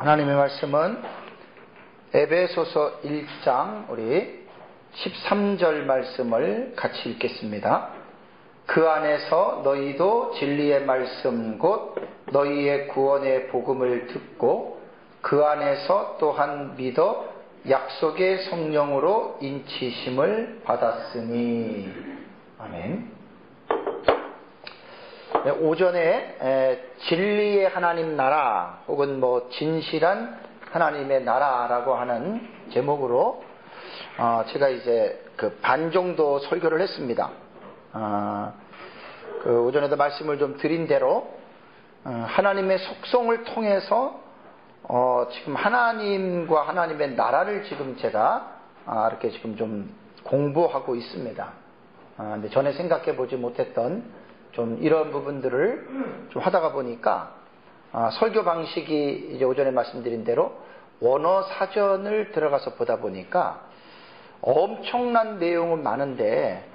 하나님의 말씀은 에베소서 1장 우리 13절 말씀을 같이 읽겠습니다. 그 안에서 너희도 진리의 말씀 곧 너희의 구원의 복음을 듣고 그 안에서 또한 믿어 약속의 성령으로 인치심을 받았으니. 아멘. 오전에 진리의 하나님 나라 혹은 진실한 하나님의 나라라고 하는 제목으로 제가 이제 반 정도 설교를 했습니다. 오전에도 말씀을 좀 드린 대로 하나님의 속성을 통해서 지금 하나님과 하나님의 나라를 지금 제가 이렇게 지금 좀 공부하고 있습니다. 근데 전에 생각해 보지 못했던 좀 이런 부분들을 좀 하다가 보니까 설교 방식이 이제 오전에 말씀드린 대로 원어 사전을 들어가서 보다 보니까 엄청난 내용은 많은데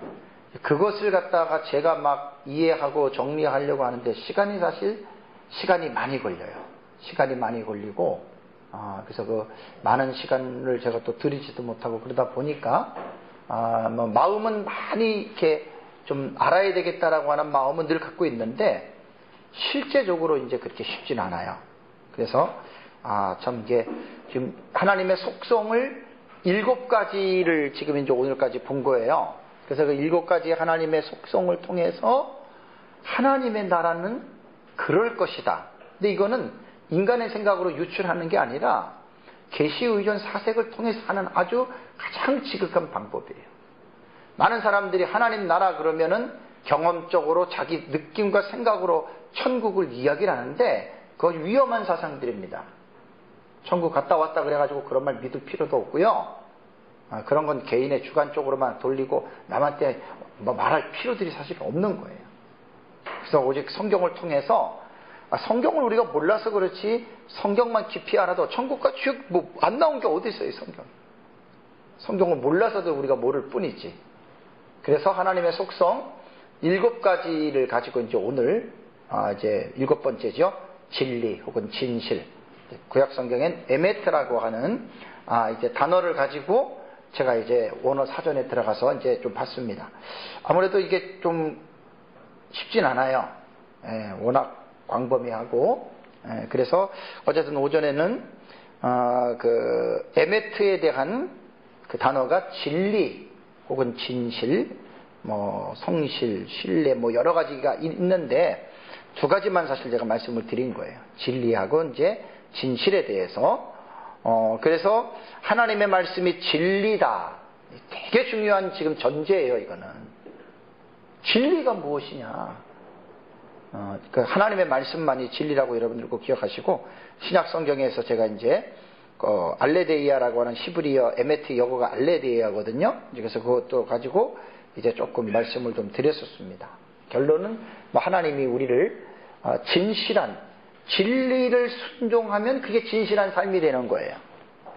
그것을 갖다가 제가 막 이해하고 정리하려고 하는데 시간이 많이 걸려요. 시간이 많이 걸리고 그래서 그 많은 시간을 제가 또 들이지도 못하고 그러다 보니까 마음은 많이 이렇게 좀 알아야 되겠다라고 하는 마음은 늘 갖고 있는데 실제적으로 이제 그렇게 쉽진 않아요. 그래서 참 이게 지금 하나님의 속성을 7가지를 지금 이제 오늘까지 본 거예요. 그래서 그 7가지 하나님의 속성을 통해서 하나님의 나라는 그럴 것이다. 근데 이거는 인간의 생각으로 유출하는 게 아니라 계시의존 사색을 통해서 하는 아주 가장 지극한 방법이에요. 많은 사람들이 하나님 나라 그러면은 경험적으로 자기 느낌과 생각으로 천국을 이야기를 하는데 그건 위험한 사상들입니다. 천국 갔다 왔다 그래가지고 그런 말 믿을 필요도 없고요. 그런 건 개인의 주관적으로만 돌리고 남한테 말할 필요들이 사실 없는 거예요. 그래서 오직 성경을 통해서 성경을 우리가 몰라서 그렇지 성경만 깊이 알아도 천국과 지옥 안 나온 게 어디 있어요, 성경. 성경을 몰라서도 우리가 모를 뿐이지. 그래서 하나님의 속성 7가지를 가지고 이제 오늘 이제 7번째죠. 진리 혹은 진실. 구약 성경엔 에메트라고 하는 이제 단어를 가지고 제가 이제 원어 사전에 들어가서 이제 좀 봤습니다. 아무래도 이게 좀 쉽진 않아요. 워낙 광범위하고 그래서 어쨌든 오전에는 그 에메트에 대한 그 단어가 진리 혹은 진실, 성실, 신뢰, 여러 가지가 있는데 2가지만 사실 제가 말씀을 드린 거예요. 진리하고 이제 진실에 대해서. 그래서 하나님의 말씀이 진리다. 되게 중요한 지금 전제예요, 이거는. 진리가 무엇이냐? 그 하나님의 말씀만이 진리라고 여러분들 꼭 기억하시고, 신약 성경에서 제가 이제 알레데이아라고 하는 히브리어 에메트 영어가 알레데이아거든요. 그래서 그것도 가지고 이제 조금 말씀을 좀 드렸었습니다. 결론은 하나님이 우리를 진실한 진리를 순종하면 그게 진실한 삶이 되는 거예요.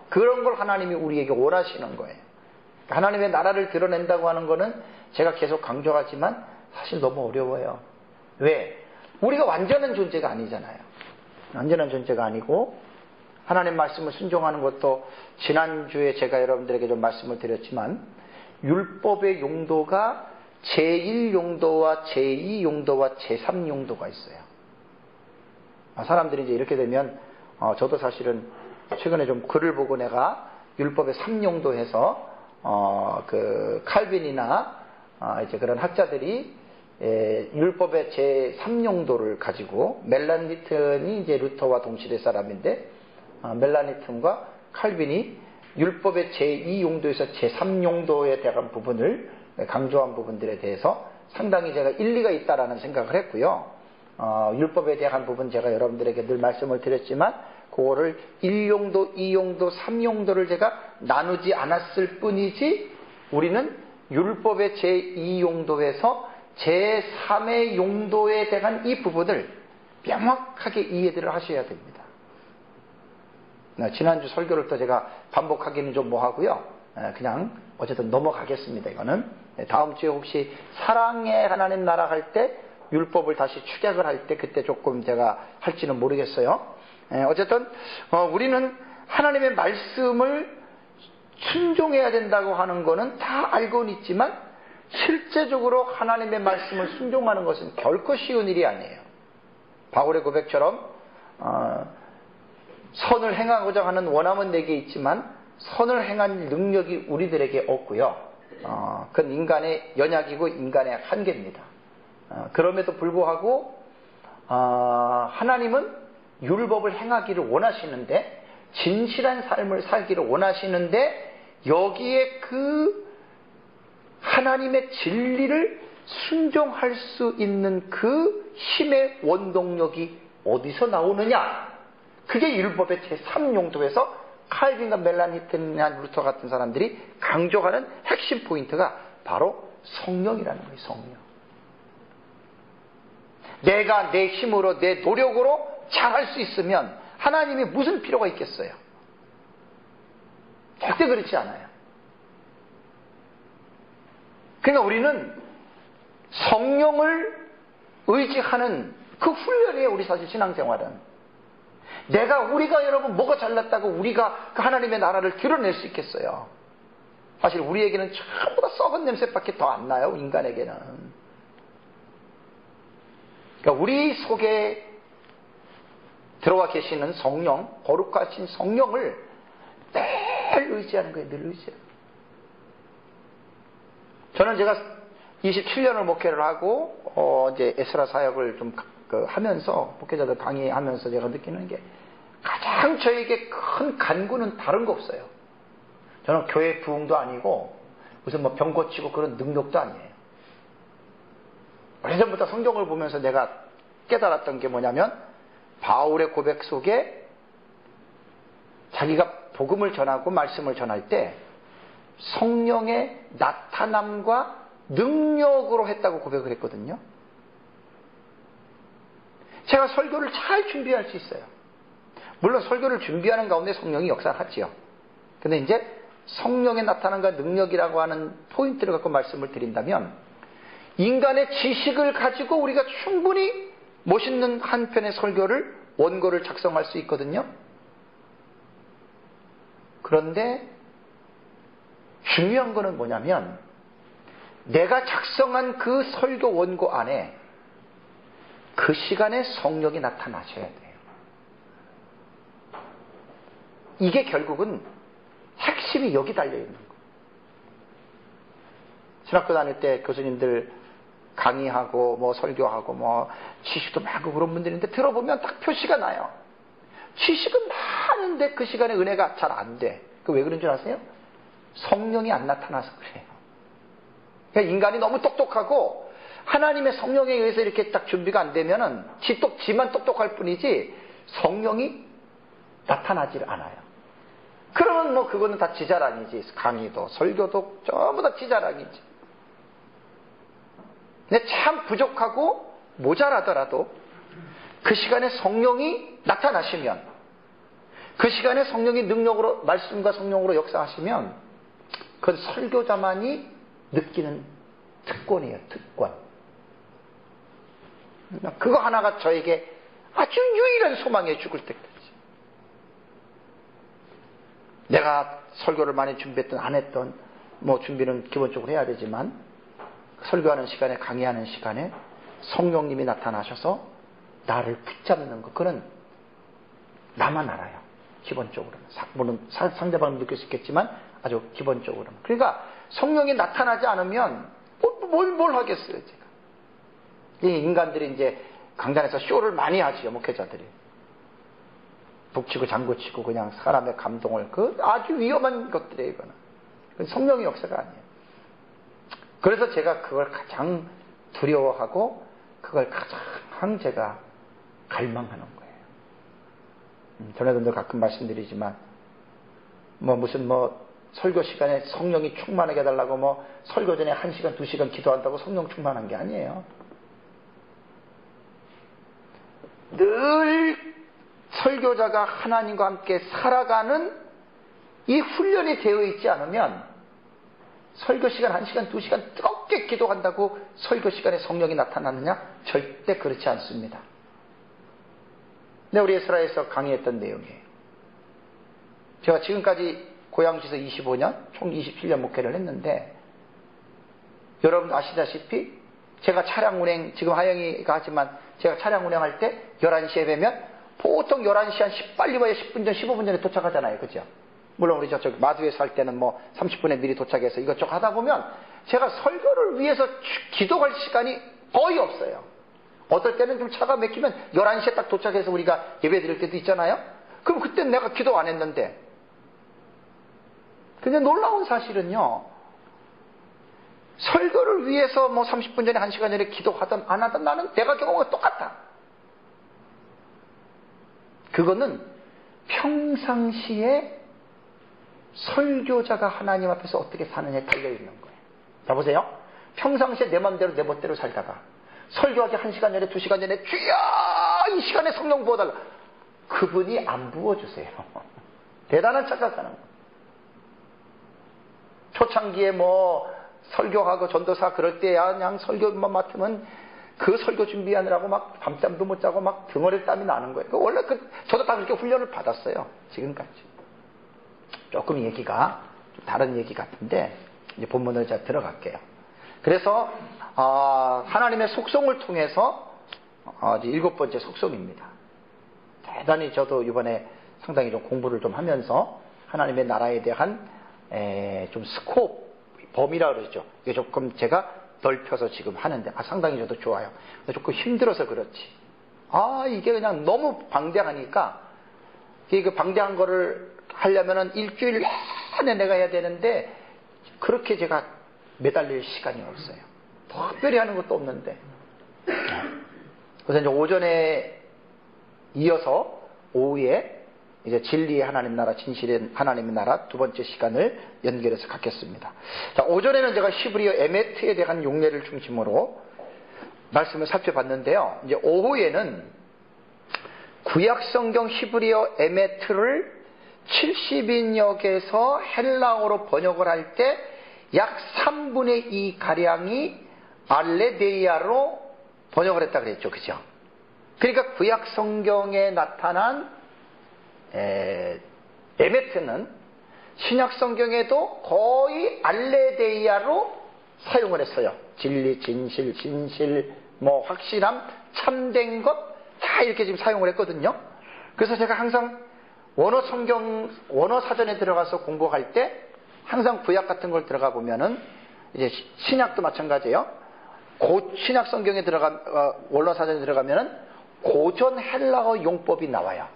그런 걸 하나님이 우리에게 원하시는 거예요. 하나님의 나라를 드러낸다고 하는 거는 제가 계속 강조하지만 사실 너무 어려워요. 왜? 우리가 완전한 존재가 아니잖아요. 완전한 존재가 아니고 하나님 말씀을 순종하는 것도 지난주에 제가 여러분들에게 좀 말씀을 드렸지만 율법의 용도가 제1용도와 제2용도와 제3용도가 있어요. 사람들이 이제 이렇게 되면 저도 사실은 최근에 좀 글을 보고 내가 율법의 3용도 해서 그 칼빈이나 이제 그런 학자들이 율법의 제3용도를 가지고 멜란리튼이 이제 루터와 동시대 사람인데 멜라니튼과 칼빈이 율법의 제2용도에서 제3용도에 대한 부분을 강조한 부분들에 대해서 상당히 제가 일리가 있다라는 생각을 했고요. 율법에 대한 부분 제가 여러분들에게 늘 말씀을 드렸지만 그거를 1용도, 2용도, 3용도를 제가 나누지 않았을 뿐이지 우리는 율법의 제2용도에서 제3의 용도에 대한 이 부분을 명확하게 이해를 하셔야 됩니다. 지난주 설교를 또 제가 반복하기는 좀 뭐하고요. 그냥 어쨌든 넘어가겠습니다. 이거는 다음 주에 혹시 사랑의 하나님 나라 할 때 율법을 다시 축약을 할 때 그때 조금 제가 할지는 모르겠어요. 어쨌든 우리는 하나님의 말씀을 순종해야 된다고 하는 거는 다 알고는 있지만 실제적으로 하나님의 말씀을 순종하는 것은 결코 쉬운 일이 아니에요. 바울의 고백처럼 선을 행하고자 하는 원함은 내게 있지만 선을 행한 능력이 우리들에게 없고요. 그건 인간의 연약이고 인간의 한계입니다. 그럼에도 불구하고 하나님은 율법을 행하기를 원하시는데, 진실한 삶을 살기를 원하시는데, 여기에 그 하나님의 진리를 순종할 수 있는 그 힘의 원동력이 어디서 나오느냐? 그게 율법의 제3용도에서 칼빈과 멜라니트나 루터 같은 사람들이 강조하는 핵심 포인트가 바로 성령이라는 거예요. 성령. 내가 내 힘으로 내 노력으로 잘할 수 있으면 하나님이 무슨 필요가 있겠어요? 절대 그렇지 않아요. 그러니까 우리는 성령을 의지하는 그 훈련이에요. 우리 사실 신앙생활은. 우리가 여러분 뭐가 잘났다고 우리가 그 하나님의 나라를 드러낼 수 있겠어요? 사실 우리에게는 전부 다 썩은 냄새밖에 더 안 나요. 인간에게는. 그러니까 우리 속에 들어와 계시는 성령, 거룩하신 성령을 늘 의지하는 거예요. 늘 의지하는 거예요. 저는 제가 27년을 목회를 하고 이제 에스라 사역을 좀 하면서 목회자들 강의하면서 제가 느끼는 게 가장 저에게 큰 간구는 다른 거 없어요. 저는 교회 부흥도 아니고 무슨 뭐 병 고치고 그런 능력도 아니에요. 오래전부터 성경을 보면서 내가 깨달았던 게 뭐냐면 바울의 고백 속에 자기가 복음을 전하고 말씀을 전할 때 성령의 나타남과 능력으로 했다고 고백을 했거든요. 제가 설교를 잘 준비할 수 있어요. 물론 설교를 준비하는 가운데 성령이 역사하지요. 근데 이제 성령의 나타남과 능력이라고 하는 포인트를 갖고 말씀을 드린다면 인간의 지식을 가지고 우리가 충분히 멋있는 한 편의 설교를 원고를 작성할 수 있거든요. 그런데 중요한 거는 뭐냐면 내가 작성한 그 설교 원고 안에 그 시간에 성령이 나타나셔야 돼요. 이게 결국은 핵심이 여기 달려있는 거예요. 신학교 다닐 때 교수님들 강의하고 뭐 설교하고 뭐 지식도 많고 그런 분들인데 들어보면 딱 표시가 나요. 지식은 많은데 그 시간에 은혜가 잘 안 돼. 그 왜 그런 줄 아세요? 성령이 안 나타나서 그래요. 그러니까 인간이 너무 똑똑하고 하나님의 성령에 의해서 이렇게 딱 준비가 안 되면은 지만 똑똑할 뿐이지 성령이 나타나질 않아요. 그러면 뭐 그거는 다 지자랑이지. 강의도 설교도 전부 다 지자랑이지. 근데 참 부족하고 모자라더라도 그 시간에 성령이 나타나시면, 그 시간에 성령이 능력으로 말씀과 성령으로 역사하시면 그건 설교자만이 느끼는 특권이에요. 특권. 그거 하나가 저에게 아주 유일한 소망이에요. 죽을 때까지. 내가 설교를 많이 준비했던 안 했던 뭐 준비는 기본적으로 해야 되지만 설교하는 시간에, 강의하는 시간에 성령님이 나타나셔서 나를 붙잡는 것, 그건 나만 알아요. 기본적으로는. 물론 상대방은 느낄 수 있겠지만 아주 기본적으로는. 그러니까 성령이 나타나지 않으면 뭘 하겠어요, 제가. 이 인간들이 이제 강단에서 쇼를 많이 하지요, 목회자들이. 북치고 장구치고 그냥 사람의 감동을, 그 아주 위험한 것들이에요, 이거는. 성령의 역사가 아니에요. 그래서 제가 그걸 가장 두려워하고 그걸 가장 제가 갈망하는 거예요. 전에도 가끔 말씀드리지만 무슨 설교 시간에 성령이 충만하게 해달라고 설교 전에 1시간, 2시간 기도한다고 성령 충만한 게 아니에요. 늘 설교자가 하나님과 함께 살아가는 이 훈련이 되어 있지 않으면 설교 시간 1시간, 2시간 뜨겁게 기도한다고 설교 시간에 성령이 나타나느냐? 절대 그렇지 않습니다. 근데 우리 에스라에서 강의했던 내용이에요. 제가 지금까지 고양시에서 25년, 총 27년 목회를 했는데, 여러분 아시다시피 제가 차량 운행, 지금 하영이가 하지만 제가 차량 운행할 때 11시에 뵈면 보통 11시 한 빨리 와야 10분 전, 15분 전에 도착하잖아요. 그죠? 물론 우리 저쪽 마두에서 할 때는 뭐 30분에 미리 도착해서 이것저것 하다 보면 제가 설교를 위해서 기도할 시간이 거의 없어요. 어떨 때는 좀 차가 막히면 11시에 딱 도착해서 우리가 예배 드릴 때도 있잖아요. 그럼 그때는 내가 기도 안 했는데. 근데 놀라운 사실은요, 설교를 위해서 뭐 30분 전에 1시간 전에 기도하든 안 하든 나는 내가 경험은 똑같다. 그거는 평상시에 설교자가 하나님 앞에서 어떻게 사느냐에 달려있는 거예요. 자, 보세요. 평상시에 내 맘대로 내 멋대로 살다가 설교하기 1시간 전에 2시간 전에 주여 이 시간에 성령 부어달라. 그분이 안 부어주세요. 대단한 착각하는 거예요. 초창기에 뭐 설교하고 전도사 그럴 때야 그냥 설교만 맡으면 그 설교 준비하느라고 막 밤잠도 못 자고 막 등어리 땀이 나는 거예요. 원래 저도 다 그렇게 훈련을 받았어요. 지금까지. 조금 얘기가 좀 다른 얘기 같은데 이제 본문으로 제가 들어갈게요. 그래서 하나님의 속성을 통해서 이제 7번째 속성입니다. 대단히 저도 이번에 상당히 좀 공부를 좀 하면서 하나님의 나라에 대한 좀 스코프, 범위라 그러죠. 이게 조금 제가 넓혀서 지금 하는데 상당히 저도 좋아요. 근데 조금 힘들어서 그렇지. 이게 그냥 너무 방대하니까 그 방대한 거를 하려면은 일주일 내내 내가 해야 되는데 그렇게 제가 매달릴 시간이 없어요. 특별히 하는 것도 없는데. 그래서 이제 오전에 이어서 오후에 이제 진리의 하나님 나라, 진실의 하나님의 나라 두 번째 시간을 연결해서 갖겠습니다. 자, 오전에는 제가 히브리어 에메트에 대한 용례를 중심으로 말씀을 살펴봤는데요. 이제 오후에는 구약 성경 히브리어 에메트를 70인역에서 헬라어로 번역을 할 때 약 3분의 2 가량이 알레데이아로 번역을 했다 그랬죠. 그죠? 그러니까 구약 성경에 나타난 에메트는 신약 성경에도 거의 알레데이아로 사용을 했어요. 진리, 진실, 진실, 뭐 확실함, 참된 것 다 이렇게 지금 사용을 했거든요. 그래서 제가 항상 원어 사전에 들어가서 공부할 때 항상 구약 같은 걸 들어가 보면은 이제 신약도 마찬가지예요. 신약 성경에 원어 사전에 들어가면은 고전 헬라어 용법이 나와요.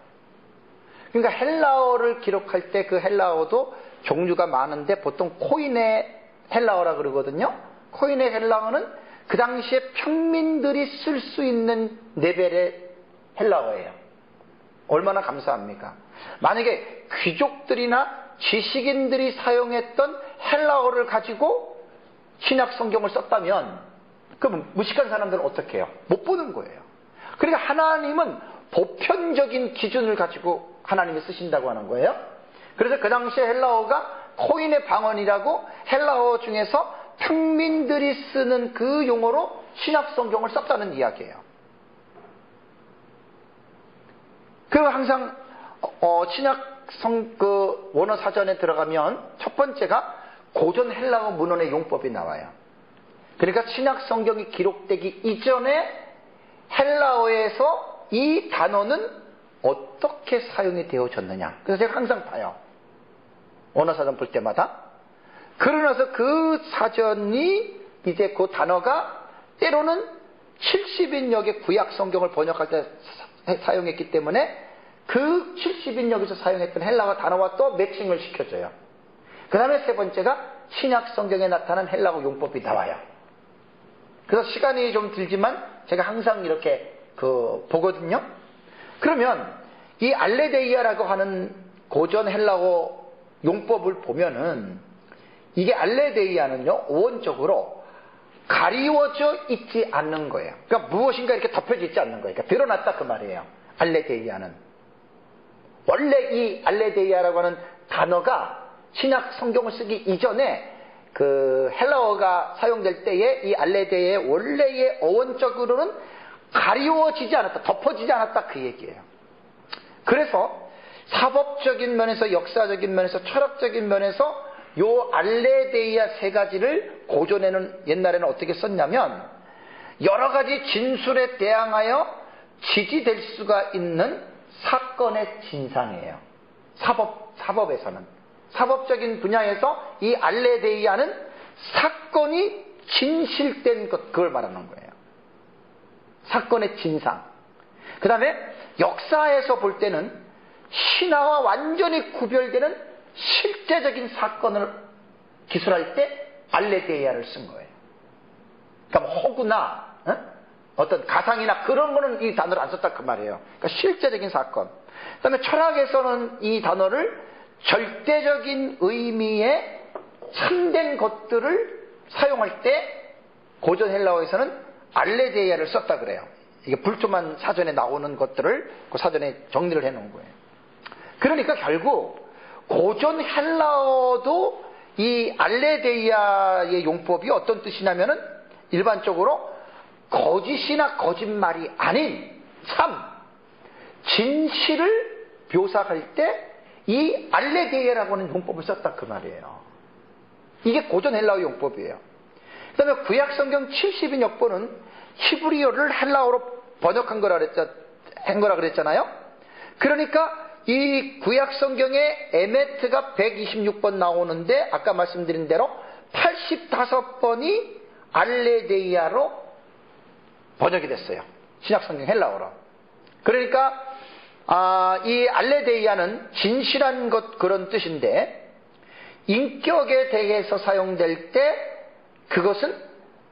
그러니까 헬라어를 기록할 때 그 헬라어도 종류가 많은데 보통 코인의 헬라어라 그러거든요. 코인의 헬라어는 그 당시에 평민들이 쓸 수 있는 레벨의 헬라어예요. 얼마나 감사합니까? 만약에 귀족들이나 지식인들이 사용했던 헬라어를 가지고 신약 성경을 썼다면 그럼 무식한 사람들은 어떻게 해요? 못 보는 거예요. 그러니까 하나님은 보편적인 기준을 가지고 하나님이 쓰신다고 하는 거예요. 그래서 그 당시에 헬라어가 코인의 방언이라고 헬라어 중에서 평민들이 쓰는 그 용어로 신약 성경을 썼다는 이야기예요. 그리고 항상 신약 원어 사전에 들어가면 첫 번째가 고전 헬라어 문헌의 용법이 나와요. 그러니까 신약 성경이 기록되기 이전에 헬라어에서 이 단어는 어떻게 사용이 되어졌느냐. 그래서 제가 항상 봐요. 원어 사전 볼 때마다. 그러나서 그 사전이 이제 그 단어가 때로는 70인역의 구약 성경을 번역할 때 사용했기 때문에 그 70인역에서 사용했던 헬라어 단어와 또 매칭을 시켜줘요. 그 다음에 세 번째가 신약 성경에 나타난 헬라어 용법이 나와요. 그래서 시간이 좀 들지만 제가 항상 이렇게 보거든요. 그러면 이 알레데이아라고 하는 고전 헬라어 용법을 보면은 이게 알레데이아는요 원적으로 가리워져 있지 않는 거예요. 그러니까 무엇인가 이렇게 덮여져 있지 않는 거예요. 그러니까 드러났다 그 말이에요. 알레데이아는 원래 이 알레데이아라고 하는 단어가 신약 성경을 쓰기 이전에 그 헬라어가 사용될 때에 이 알레데이아의 원래의 어원적으로는 가리워지지 않았다, 덮어지지 않았다 그 얘기예요. 그래서 사법적인 면에서, 역사적인 면에서, 철학적인 면에서 요 알레데이아 세 가지를 고전에는 옛날에는 어떻게 썼냐면, 여러 가지 진술에 대항하여 지지될 수가 있는 사건의 진상이에요. 사법에서는. 사법적인 분야에서 이 알레데이아는 사건이 진실된 것, 그걸 말하는 거예요. 사건의 진상. 그 다음에 역사에서 볼 때는 신화와 완전히 구별되는 실제적인 사건을 기술할 때 알레데이아를 쓴 거예요. 그러니까 뭐 호구나 어떤 가상이나 그런 거는 이 단어를 안 썼다 그 말이에요. 그러니까 실제적인 사건. 그 다음에 철학에서는 이 단어를 절대적인 의미의 참된 것들을 사용할 때 고전 헬라어에서는 알레데이아를 썼다 그래요. 이게 불투만 사전에 나오는 것들을 그 사전에 정리를 해놓은 거예요. 그러니까 결국 고전 헬라어도 이 알레데이아의 용법이 어떤 뜻이냐면은 일반적으로 거짓이나 거짓말이 아닌 참 진실을 묘사할 때 이 알레데이아라고 하는 용법을 썼다 그 말이에요. 이게 고전 헬라어 용법이에요. 그 다음에 구약성경 70인 역본은 히브리어를 헬라어로 번역한 거라 그랬잖아요. 그러니까 이 구약성경에 에메트가 126번 나오는데 아까 말씀드린 대로 85번이 알레데이아로 번역이 됐어요. 신약성경 헬라어로. 그러니까 이 알레데이아는 진실한 것, 그런 뜻인데 인격에 대해서 사용될 때 그것은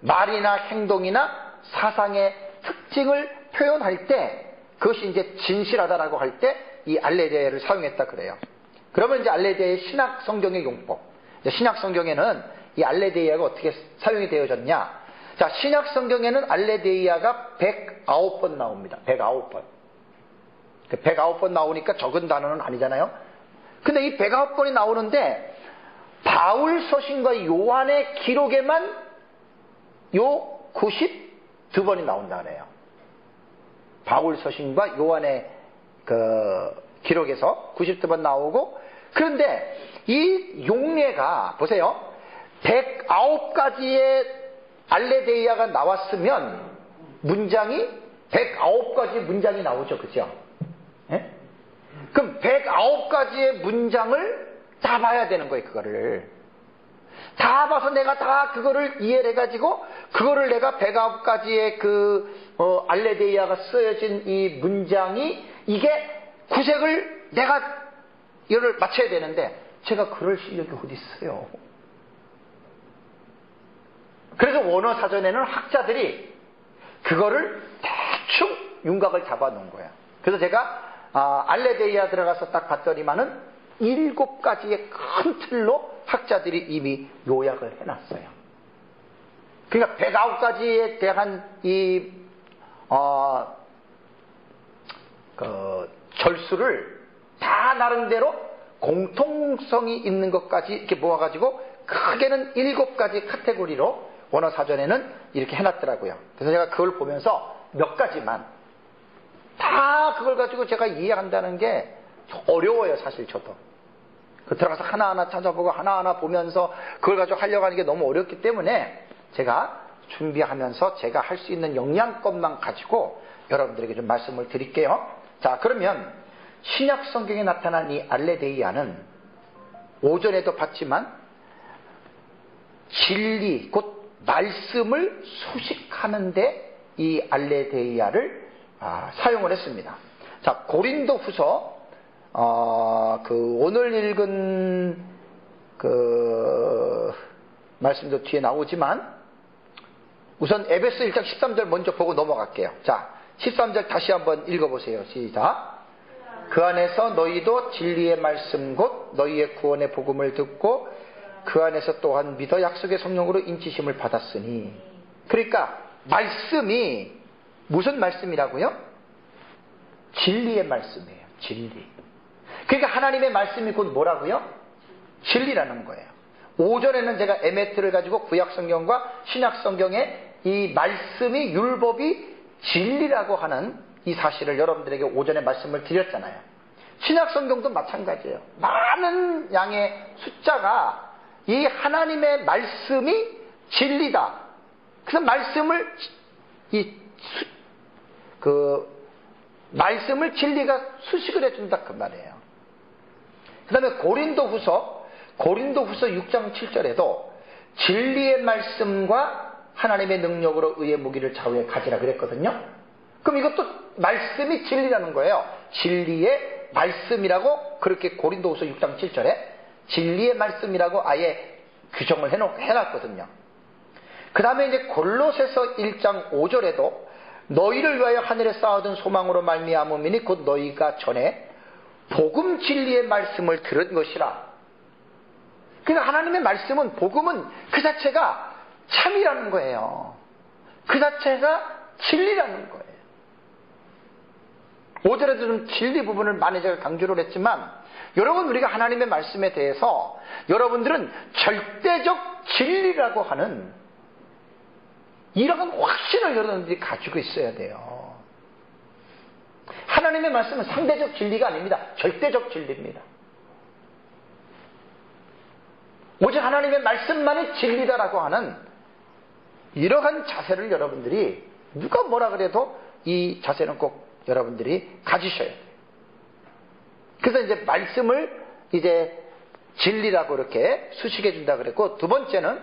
말이나 행동이나 사상의 특징을 표현할 때 그것이 이제 진실하다라고 할 때 이 알레데이아를 사용했다 그래요. 그러면 이제 알레데이아의 신약 성경의 용법. 신약 성경에는 이 알레데이아가 어떻게 사용이 되어졌냐? 자, 신약 성경에는 알레데이아가 109번 나옵니다. 109번. 109번 나오니까 적은 단어는 아니잖아요. 근데 이 109번이 나오는데 바울 서신과 요한의 기록에만 요 92번이 나온다 그래요. 바울 서신과 요한의 그 기록에서 92번 나오고, 그런데 이 용례가 보세요. 109가지의 알레데이아가 나왔으면 문장이 109가지 문장이 나오죠. 그죠? 예? 그럼 109가지의 문장을 다 봐야 되는 거예요. 그거를 다 봐서 내가 다 그거를 이해를 해가지고 그거를 내가 109가지의 알레데이아가 쓰여진 이 문장이 이게 구색을 내가 이거를 맞춰야 되는데 제가 그럴 실력이 어디 있어요. 그래서 원어 사전에는 학자들이 그거를 대충 윤곽을 잡아놓은 거예요. 그래서 제가 알레데이아 들어가서 딱 봤더니만은 7가지의 큰 틀로 학자들이 이미 요약을 해놨어요. 그러니까 109가지에 대한 이 절수를 다 나름대로 공통성이 있는 것까지 이렇게 모아가지고 크게는 7가지 카테고리로 원어 사전에는 이렇게 해놨더라고요. 그래서 제가 그걸 보면서 몇 가지만 다 그걸 가지고 제가 이해한다는 게 어려워요. 사실 저도 들어가서 하나하나 찾아보고 하나하나 보면서 그걸 가지고 하려고 하는 게 너무 어렵기 때문에 제가 준비하면서 제가 할 수 있는 역량것만 가지고 여러분들에게 좀 말씀을 드릴게요. 자, 그러면 신약 성경에 나타난 이 알레데이아는 오전에도 봤지만 진리 곧 말씀을 소식하는데 이 알레데이아를 사용을 했습니다. 자, 고린도 후서 오늘 읽은 말씀도 뒤에 나오지만 우선 에베소 1장 13절 먼저 보고 넘어갈게요. 자, 13절 다시 한번 읽어보세요. 시작. 그 안에서 너희도 진리의 말씀 곧 너희의 구원의 복음을 듣고 그 안에서 또한 믿어 약속의 성령으로 인치심을 받았으니. 그러니까 말씀이 무슨 말씀이라고요? 진리의 말씀이에요. 진리. 그러니까 하나님의 말씀이 곧 뭐라고요? 진리라는 거예요. 오전에는 제가 에메트를 가지고 구약성경과 신약성경의 이 말씀이 율법이 진리라고 하는 이 사실을 여러분들에게 오전에 말씀을 드렸잖아요. 신약 성경도 마찬가지예요. 많은 양의 숫자가 이 하나님의 말씀이 진리다. 그래서 말씀을 진리가 수식을 해준다 그 말이에요. 그 다음에 고린도후서 6장 7절에도 진리의 말씀과 하나님의 능력으로 의의 무기를 좌우에 가지라 그랬거든요. 그럼 이것도 말씀이 진리라는 거예요. 진리의 말씀이라고 그렇게 고린도후서 6장 7절에 진리의 말씀이라고 아예 규정을 해놨거든요. 그 다음에 이제 골로새서 1장 5절에도 너희를 위하여 하늘에 쌓아둔 소망으로 말미암음이니 곧 너희가 전에 복음 진리의 말씀을 들은 것이라. 그러니까 하나님의 말씀은, 복음은 그 자체가 참이라는 거예요. 그 자체가 진리라는 거예요. 5절에도 좀 진리 부분을 많이 제가 강조를 했지만, 여러분, 우리가 하나님의 말씀에 대해서 여러분들은 절대적 진리라고 하는 이런 확신을 여러분들이 가지고 있어야 돼요. 하나님의 말씀은 상대적 진리가 아닙니다. 절대적 진리입니다. 오직 하나님의 말씀만이 진리다라고 하는 이러한 자세를 여러분들이, 누가 뭐라 그래도 이 자세는 꼭 여러분들이 가지셔야 돼요. 그래서 이제 말씀을 이제 진리라고 이렇게 수식해 준다 그랬고, 두 번째는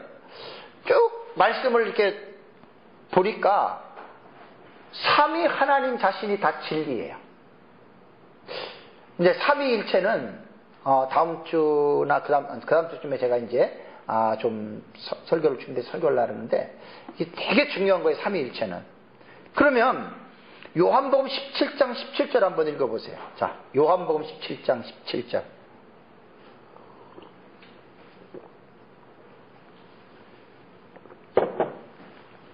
쭉 말씀을 이렇게 보니까 삼위 하나님 자신이 다 진리예요. 이제 삼위일체는 다음 주나 그 다음 주쯤에 제가 이제 좀 설교를 준비해서 설교를 하려는데, 이게 되게 중요한 거예요. 삼위일체는. 그러면 요한복음 17장 17절 한번 읽어보세요. 자, 요한복음 17장 17절.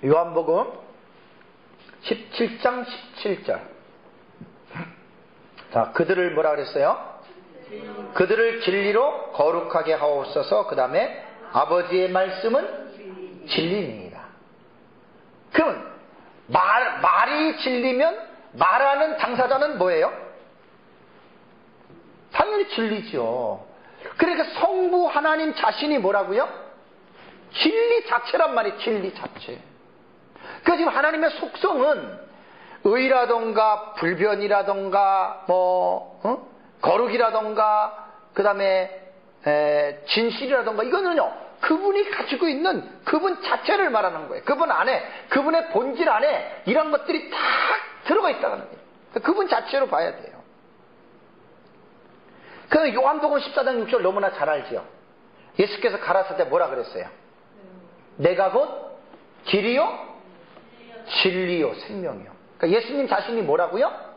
요한복음 17장 17절. 자, 그들을 뭐라 그랬어요? 그들을 진리로 거룩하게 하옵소서. 그 다음에 아버지의 말씀은 진리입니다. 그러면 말이 진리면 말하는 당사자는 뭐예요? 당연히 진리죠. 그러니까 성부 하나님 자신이 뭐라고요? 진리 자체란 말이에요. 진리 자체. 그러니까 지금 하나님의 속성은 의라던가 불변이라던가 거룩이라던가 그 다음에 진실이라던가, 이거는요 그분이 가지고 있는 그분 자체를 말하는 거예요. 그분 안에, 그분의 본질 안에 이런 것들이 다 들어가 있다는 거예요. 그분 자체로 봐야 돼요. 그래서 요한복음 14장 6절 너무나 잘 알지요. 예수께서 가라사대 때 뭐라 그랬어요? 내가 곧 길이요 진리요 생명이요. 그러니까 예수님 자신이 뭐라고요?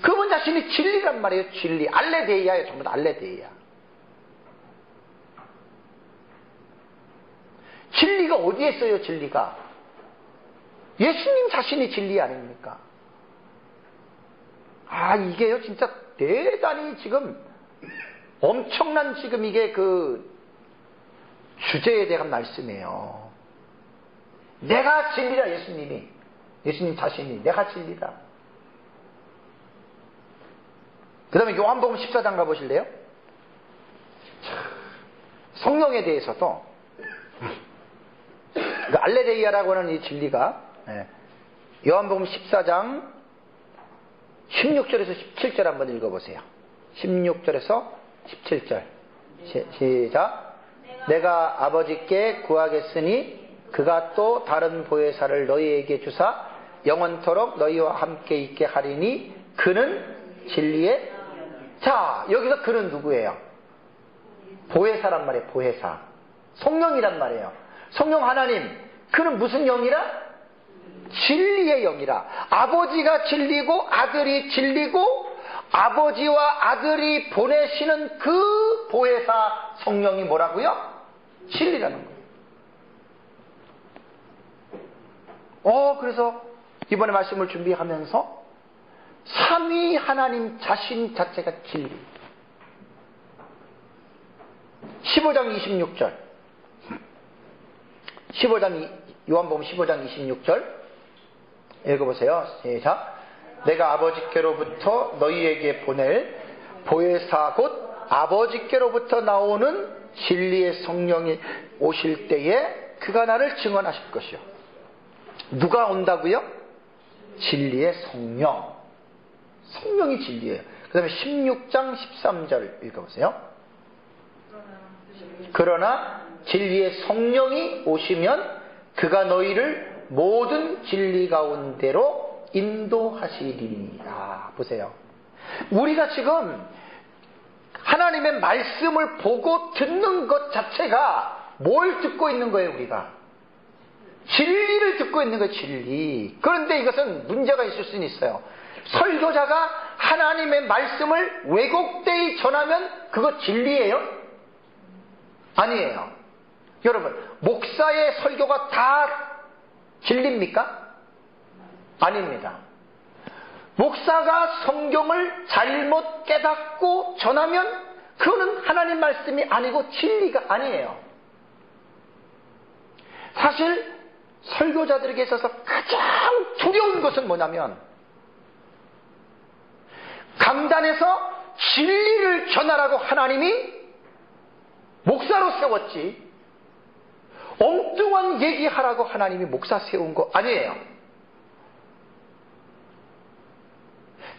그분 자신이 진리란 말이에요. 진리. 알레데이아예요. 전부 다 알레데이아. 진리가 어디에 있어요? 진리가 예수님 자신이 진리 아닙니까? 이게요 진짜 대단히 지금 엄청난 지금 이게 그 주제에 대한 말씀이에요. 내가 진리다. 예수님 자신이 내가 진리다. 그 다음에 요한복음 14장 가보실래요? 성령에 대해서도 그 알레데이아라고 하는 이 진리가 요한복음 14장 16절에서 17절 한번 읽어보세요. 16절에서 17절 시작. 내가 아버지께 구하겠으니 그가 또 다른 보혜사를 너희에게 주사 영원토록 너희와 함께 있게 하리니 그는 진리의. 자, 여기서 그는 누구예요? 보혜사란 말이에요. 보혜사. 성령이란 말이에요. 성령 하나님. 그는 무슨 영이라? 진리의 영이라. 아버지가 진리고 아들이 진리고 아버지와 아들이 보내시는 그 보혜사 성령이 뭐라고요? 진리라는 거예요. 그래서 이번에 말씀을 준비하면서 삼위 하나님 자신 자체가 진리. 15장 26절. 요한복음 15장 26절 읽어보세요. 시작. 내가 아버지께로부터 너희에게 보낼 보혜사 곧 아버지께로부터 나오는 진리의 성령이 오실 때에 그가 나를 증언하실 것이요. 누가 온다고요? 진리의 성령. 성령이 진리예요. 그 다음에 16장 13절 읽어보세요. 그러나 진리의 성령이 오시면 그가 너희를 모든 진리 가운데로 인도하시리니라. 보세요. 우리가 지금 하나님의 말씀을 보고 듣는 것 자체가 뭘 듣고 있는 거예요, 우리가? 진리를 듣고 있는 거예요, 진리. 그런데 이것은 문제가 있을 수는 있어요. 설교자가 하나님의 말씀을 왜곡되이 전하면 그거 진리예요? 아니에요. 여러분, 목사의 설교가 다 진리입니까? 아닙니다. 목사가 성경을 잘못 깨닫고 전하면 그거는 하나님 말씀이 아니고 진리가 아니에요. 사실 설교자들에게 있어서 가장 두려운 것은 뭐냐면 강단에서 진리를 전하라고 하나님이 목사로 세웠지 엉뚱한 얘기하라고 하나님이 목사 세운 거 아니에요.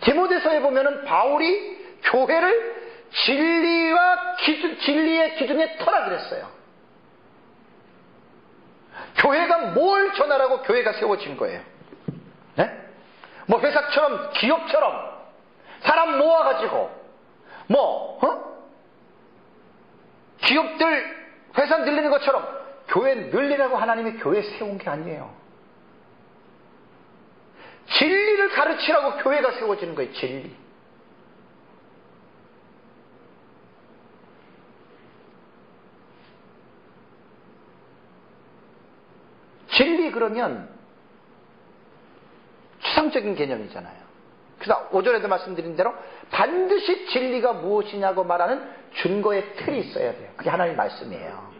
디모데서에 보면은 바울이 교회를 진리의 기준에 터라 그랬어요. 교회가 뭘 전하라고 교회가 세워진 거예요. 네? 뭐 회사처럼 기업처럼 사람 모아가지고 기업들 회사 늘리는 것처럼 교회 늘리라고 하나님이 교회 세운 게 아니에요. 진리를 가르치라고 교회가 세워지는 거예요. 진리. 진리 그러면 추상적인 개념이잖아요. 그래서 오전에도 말씀드린 대로 반드시 진리가 무엇이냐고 말하는 준거의 틀이 있어야 돼요. 그게 하나님의 말씀이에요.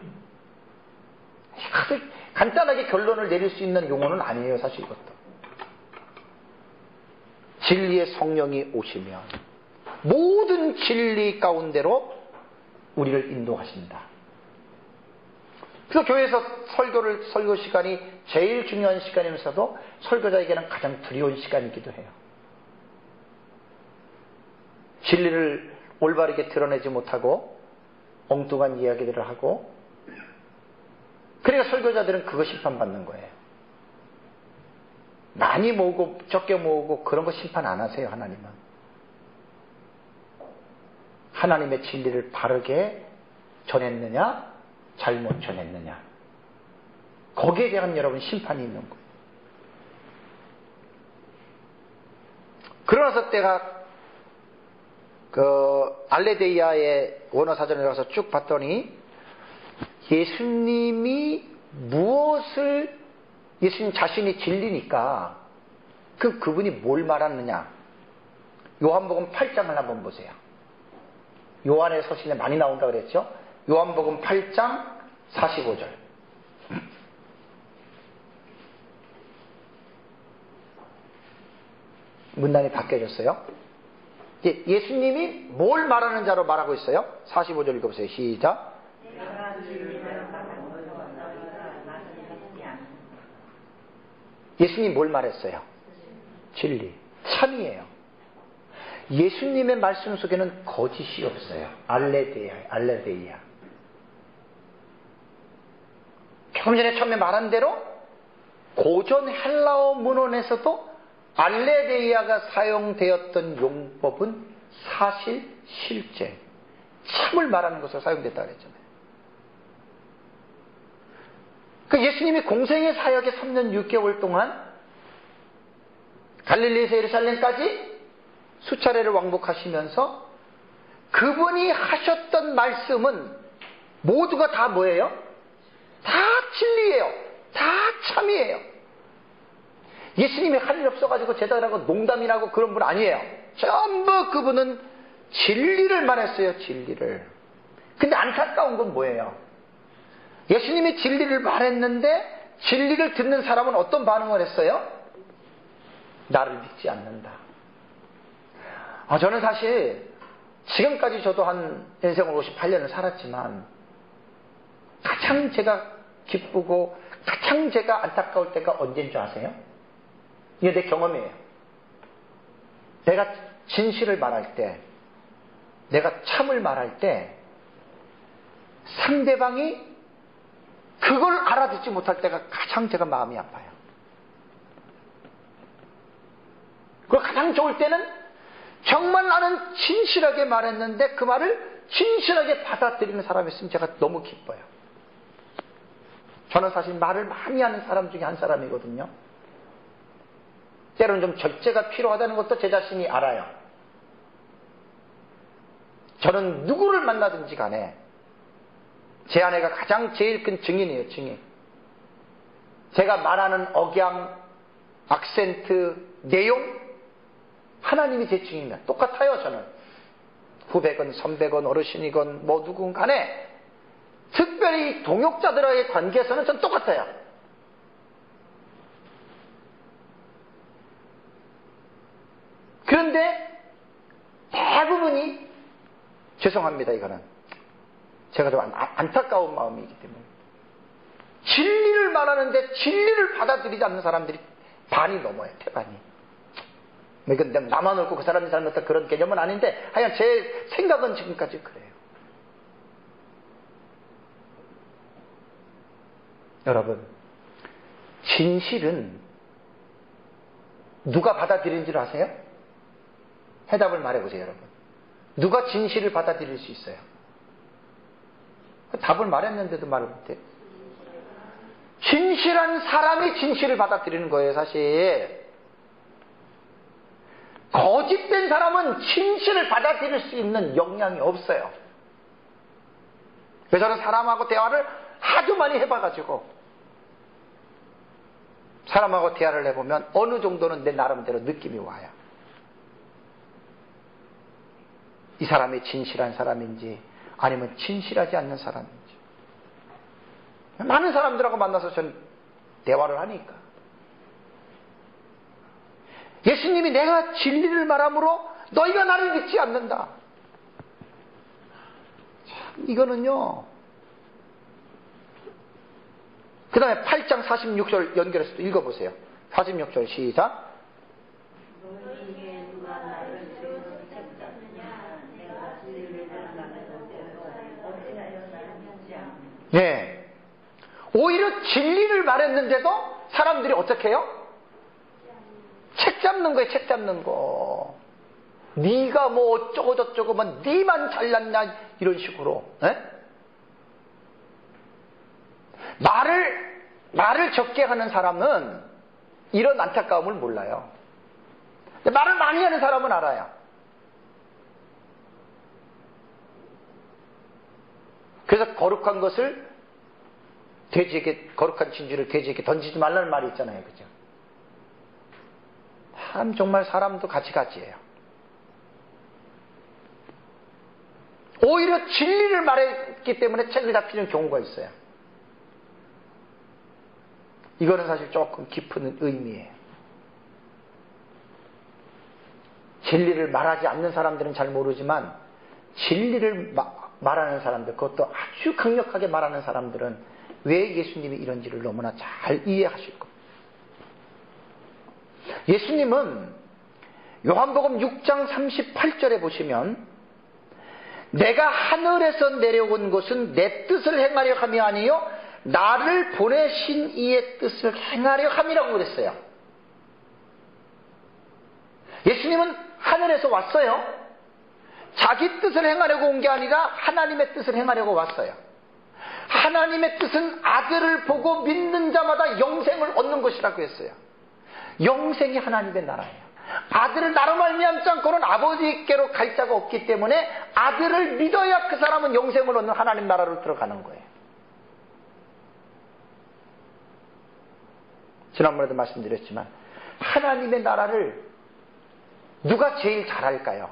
아주 간단하게 결론을 내릴 수 있는 용어는 아니에요. 사실 이것도. 진리의 성령이 오시면 모든 진리 가운데로 우리를 인도하신다. 그래서 교회에서 설교 시간이 제일 중요한 시간이면서도 설교자에게는 가장 두려운 시간이기도 해요. 진리를 올바르게 드러내지 못하고 엉뚱한 이야기들을 하고 그러니까 설교자들은 그거 심판받는 거예요. 많이 모으고 적게 모으고 그런 거 심판 안 하세요. 하나님은. 하나님의 진리를 바르게 전했느냐 잘못 전했느냐 거기에 대한 여러분 심판이 있는 거예요. 그러나서 때가 알레데이아의 원어 사전에 가서 쭉 봤더니 예수님이 예수님 자신이 진리니까 그분이 뭘 말하느냐. 요한복음 8장을 한번 보세요. 요한의 서신에 많이 나온다 그랬죠. 요한복음 8장 45절. 문단이 바뀌어졌어요. 예수님이 뭘 말하는 자로 말하고 있어요? 45절 읽어보세요. 시작. 예수님 뭘 말했어요? 진리. 참이에요. 예수님의 말씀 속에는 거짓이 없어요. 알레데이아. 조금 전에 처음에 말한 대로 고전 헬라어 문헌에서도 알레데이아가 사용되었던 용법은 사실, 실제, 참을 말하는 것으로 사용됐다고 했잖아요. 예수님이 공생의 사역의 3년 6개월 동안 갈릴리에서 예루살렘까지 수차례를 왕복하시면서 그분이 하셨던 말씀은 모두가 다 뭐예요? 다 진리예요. 다 참이에요. 예수님이 할 일 없어가지고 제자들하고 농담이라고 그런 분 아니에요. 전부 그분은 진리를 말했어요. 진리를. 근데 안타까운 건 뭐예요? 예수님이 진리를 말했는데 진리를 듣는 사람은 어떤 반응을 했어요? 나를 믿지 않는다. 저는 사실 지금까지 저도 한 인생을 58년을 살았지만 가장 제가 기쁘고 가장 제가 안타까울 때가 언제인 줄 아세요? 이게 내 경험이에요. 내가 진실을 말할 때, 내가 참을 말할 때 상대방이 그걸 알아듣지 못할 때가 가장 제가 마음이 아파요. 그리고 가장 좋을 때는 정말 나는 진실하게 말했는데 그 말을 진실하게 받아들이는 사람이 있으면 제가 너무 기뻐요. 저는 사실 말을 많이 하는 사람 중에 한 사람이거든요. 때로는 좀 절제가 필요하다는 것도 제 자신이 알아요. 저는 누구를 만나든지 간에 제 아내가 가장 제일 큰 증인이에요. 증인. 제가 말하는 억양, 악센트, 내용 하나님이 제 증인이에요. 똑같아요. 저는 후배건 선배건 어르신이건 뭐 누군 간에 특별히 동역자들과의 관계에서는 전 똑같아요. 그런데 대부분이 죄송합니다. 이거는 제가 좀 안타까운 마음이기 때문에 진리를 말하는데 진리를 받아들이지 않는 사람들이 반이 넘어요. 태반이. 근데 나만 옳고 그 사람이 잘못했다 그런 개념은 아닌데 하여간 제 생각은 지금까지 그래요. 여러분, 진실은 누가 받아들이는 줄 아세요? 해답을 말해보세요. 여러분, 누가 진실을 받아들일 수 있어요? 답을 말했는데도 말을 못해요. 진실한 사람이 진실을 받아들이는 거예요. 사실 거짓된 사람은 진실을 받아들일 수 있는 역량이 없어요. 그래서 저는 사람하고 대화를 하도 많이 해봐가지고 사람하고 대화를 해보면 어느 정도는 내 나름대로 느낌이 와요. 이 사람이 진실한 사람인지 아니면 진실하지 않는 사람인지. 많은 사람들하고 만나서 전 대화를 하니까 예수님이 내가 진리를 말함으로 너희가 나를 믿지 않는다. 참 이거는요. 그 다음에 8장 46절 연결해서 또 읽어보세요. 46절 시작. 네. 오히려 진리를 말했는데도 사람들이 어떻게 해요? 책 잡는 거예요. 책 잡는 거. 네가 뭐 어쩌고 저쩌고 뭐 네만 잘났냐 이런 식으로. 네? 말을 적게 하는 사람은 이런 안타까움을 몰라요. 근데 말을 많이 하는 사람은 알아요. 그래서 거룩한 것을 돼지에게, 거룩한 진주를 돼지에게 던지지 말라는 말이 있잖아요. 그죠? 참 정말 사람도 가지가지예요. 오히려 진리를 말했기 때문에 책을 잡히는 경우가 있어요. 이거는 사실 조금 깊은 의미예요. 진리를 말하지 않는 사람들은 잘 모르지만 진리를 말하는 사람들, 그것도 아주 강력하게 말하는 사람들은 왜 예수님이 이런지를 너무나 잘 이해하실 겁니다. 예수님은 요한복음 6장 38절에 보시면 내가 하늘에서 내려온 것은 내 뜻을 행하려 함이 아니요 나를 보내신 이의 뜻을 행하려 함이라고 그랬어요. 예수님은 하늘에서 왔어요. 자기 뜻을 행하려고 온 게 아니라 하나님의 뜻을 행하려고 왔어요. 하나님의 뜻은 아들을 보고 믿는 자마다 영생을 얻는 것이라고 했어요. 영생이 하나님의 나라예요. 아들을 나로 말미암지 않고는 아버지께로 갈 자가 없기 때문에 아들을 믿어야 그 사람은 영생을 얻는 하나님 나라로 들어가는 거예요. 지난번에도 말씀드렸지만 하나님의 나라를 누가 제일 잘할까요?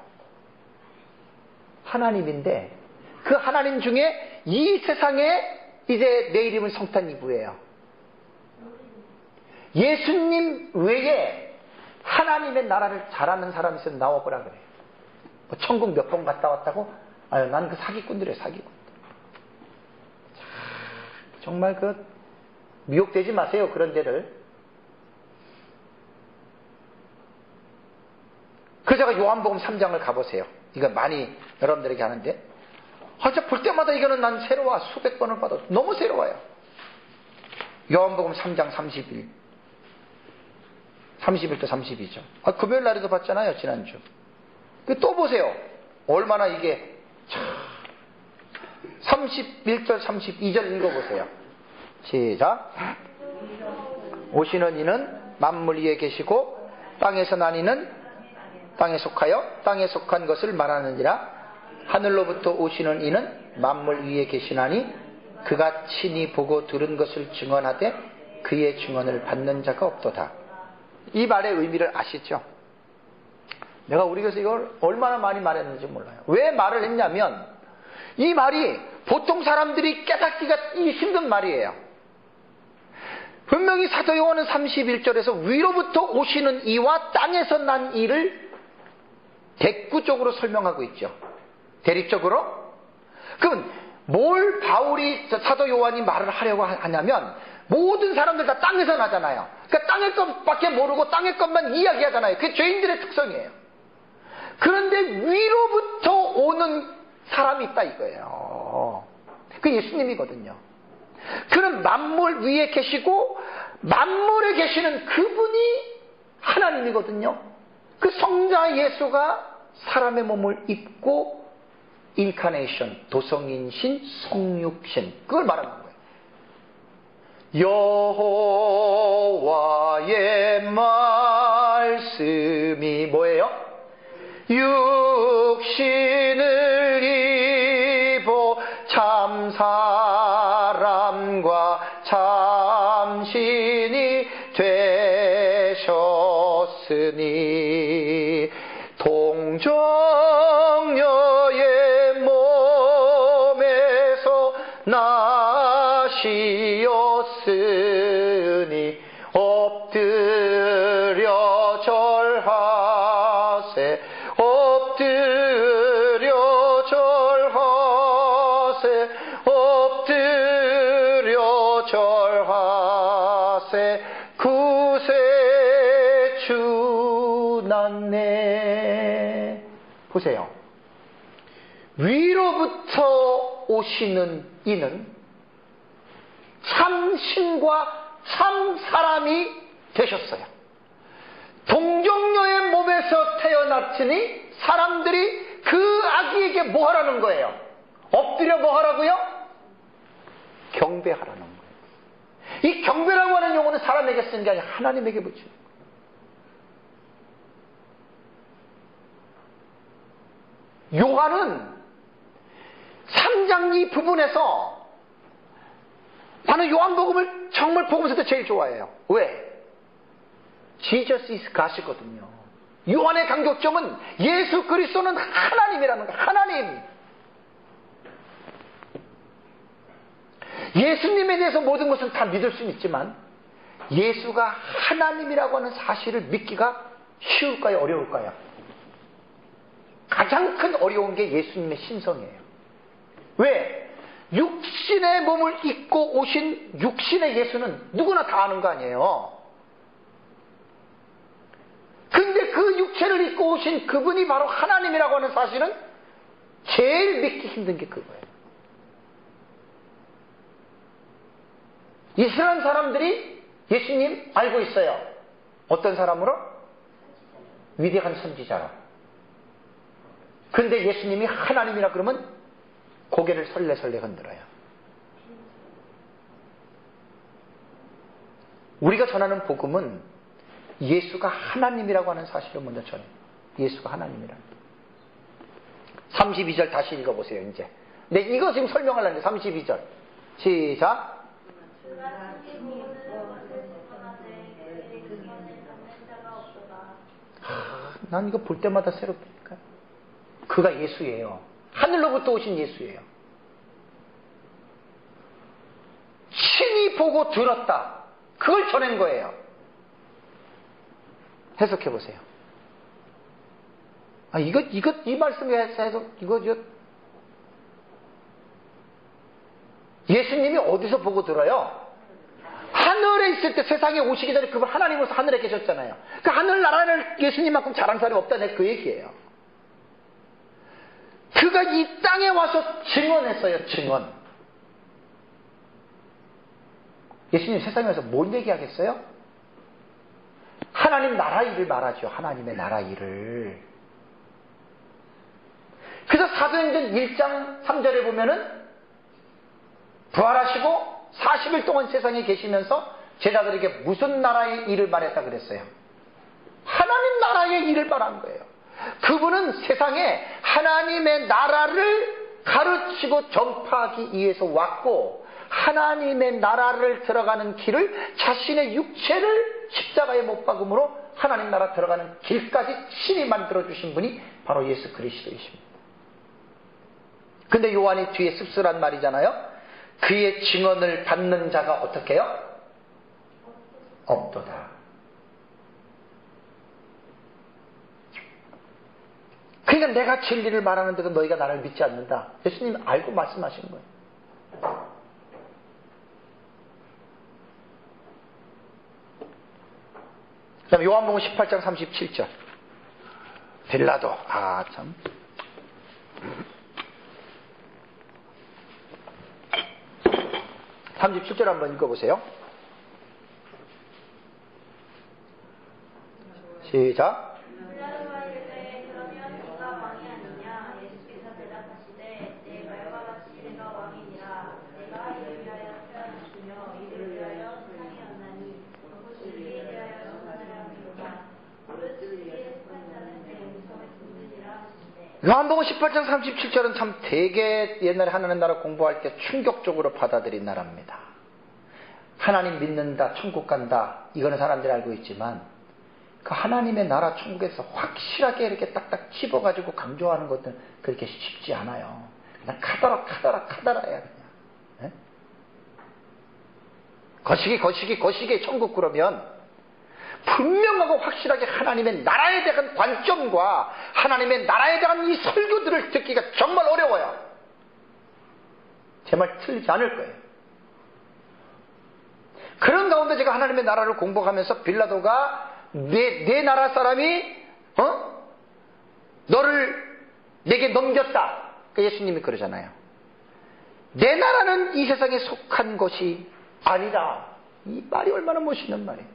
하나님인데 그 하나님 중에 이 세상에 이제 내 이름은 성탄 이브예요. 예수님 외에 하나님의 나라를 잘하는 사람이 있으면 나와보라 그래요. 뭐 천국 몇 번 갔다 왔다고? 아유, 난 그 사기꾼들이에요, 사기꾼. 정말 미혹되지 마세요, 그런 데를. 그래서 제가 요한복음 3장을 가보세요. 이거 많이 여러분들에게 하는데, 진짜 볼 때마다 이거는 난 새로워. 수백 번을 봐도 너무 새로워요. 요한복음 3장 31도 32죠. 금요일 날에도 봤잖아요, 지난주. 또 보세요. 얼마나 이게 31절 32절 읽어보세요. 시작. 오시는 이는 만물 위에 계시고 땅에서 난 이는 땅에 속하여 땅에 속한 것을 말하느니라. 하늘로부터 오시는 이는 만물 위에 계시나니 그가 친히 보고 들은 것을 증언하되 그의 증언을 받는 자가 없도다. 이 말의 의미를 아시죠? 내가 우리 교회에서 이걸 얼마나 많이 말했는지 몰라요. 왜 말을 했냐면 이 말이 보통 사람들이 깨닫기가 힘든 말이에요. 분명히 사도 요한은 31절에서 위로부터 오시는 이와 땅에서 난 이를 대꾸적으로 설명하고 있죠. 대립적으로. 그럼 뭘 바울이 사도 요한이 말을 하려고 하냐면 모든 사람들 다 땅에서 나잖아요. 그러니까 땅의 것밖에 모르고 땅의 것만 이야기하잖아요. 그게 죄인들의 특성이에요. 그런데 위로부터 오는 사람이 있다 이거예요. 그게 예수님이거든요. 그는 만물 위에 계시고 만물에 계시는 그분이 하나님이거든요. 그 성자 예수가 사람의 몸을 입고 인카네이션, 도성인신, 성육신, 그걸 말하는 거예요. 여호와의 말씀이 뭐예요? 육신을 입어 참 사람과 참신이 되셨으니 동정녀의 몸에서 나시었으니 엎드려 절하세 엎드려 절하세 엎드려 절하세 구세주 났네. 보세요. 위로부터 오시는 이는 참신과 참 사람이 되셨어요. 동정녀의 몸에서 태어났으니 사람들이 그 아기에게 뭐 하라는 거예요? 엎드려 뭐 하라고요? 경배하라는 거예요. 이 경배라고 하는 용어는 사람에게 쓰는 게 아니라 하나님에게 붙이는 거예요. 요한은 3장 이 부분에서 나는 요한복음을 정말 복음서 때 제일 좋아해요. 왜? Jesus is God이거든요. 요한의 강조점은 예수 그리스도는 하나님이라는 거예요. 하나님. 예수님에 대해서 모든 것을 다 믿을 수는 있지만 예수가 하나님이라고 하는 사실을 믿기가 쉬울까요? 어려울까요? 가장 큰 어려운 게 예수님의 신성이에요. 왜? 육신의 몸을 입고 오신 육신의 예수는 누구나 다 아는 거 아니에요. 근데 그 육체를 입고 오신 그분이 바로 하나님이라고 하는 사실은 제일 믿기 힘든 게 그거예요. 이스라엘 사람들이 예수님 알고 있어요. 어떤 사람으로? 위대한 선지자로. 근데 예수님이 하나님이라 그러면 고개를 설레설레 흔들어요. 우리가 전하는 복음은 예수가 하나님이라고 하는 사실을 먼저 전해요. 예수가 하나님이라는. 32절 다시 읽어보세요, 이제. 네, 이거 지금 설명하려는데, 32절. 시작. 난 이거 볼 때마다 새롭다니까. 그가 예수예요. 하늘로부터 오신 예수예요. 친히 보고 들었다. 그걸 전한 거예요. 해석해 보세요. 이 말씀에서 해서, 예수님이 어디서 보고 들어요? 하늘에 있을 때 세상에 오시기 전에 그분 하나님으로서 하늘에 계셨잖아요. 그 하늘나라를 예수님만큼 잘한 사람이 없다, 그 얘기예요. 그가 이 땅에 와서 증언했어요, 증언. 예수님 세상에 와서 뭘 얘기하겠어요? 하나님 나라 일을 말하죠. 하나님의 나라 일을. 그래서 사도행전 1장 3절에 보면은 부활하시고 40일 동안 세상에 계시면서 제자들에게 무슨 나라의 일을 말했다 그랬어요? 하나님 나라의 일을 말한 거예요. 그분은 세상에 하나님의 나라를 가르치고 전파하기 위해서 왔고, 하나님의 나라를 들어가는 길을 자신의 육체를 십자가에 못 박음으로 하나님 나라 들어가는 길까지 친히 만들어주신 분이 바로 예수 그리스도이십니다. 근데 요한이 뒤에 씁쓸한 말이잖아요. 그의 증언을 받는 자가 어떻게 해요? 없도다. 그러니까 내가 진리를 말하는데도 너희가 나를 믿지 않는다. 예수님 알고 말씀하신 거예요. 그 다음에 요한복음 18장 37절. 빌라도, 참. 37절 한번 읽어보세요. 시작. 빌라도가 이르되 그러면 네가 왕이 아니냐? 예수께서 대답하시되 내 말과 같이 내가 왕이니라. 내가 이를 위하여 태어났으며 이를 위하여 세상에 왔나니 진리에 대하여 전하려 함이로다. 오늘 진리에 속한 자는 내 음성을 듣느니라 하시되. 요한복음 18장 37절은 참 되게 옛날에 하나님 나라 공부할 때 충격적으로 받아들인 나라입니다. 하나님 믿는다, 천국 간다, 이거는 사람들이 알고 있지만 그 하나님의 나라 천국에서 확실하게 이렇게 딱딱 집어가지고 강조하는 것은 그렇게 쉽지 않아요. 그냥 카더라야 그냥. 네? 거시기 천국 그러면 분명하고 확실하게 하나님의 나라에 대한 관점과 하나님의 나라에 대한 이 설교들을 듣기가 정말 어려워요. 제 말 틀리지 않을 거예요. 그런 가운데 제가 하나님의 나라를 공부하면서 빌라도가 내 나라 사람이 너를 내게 넘겼다. 그 예수님이 그러잖아요. 내 나라는 이 세상에 속한 것이 아니다. 이 말이 얼마나 멋있는 말이에요.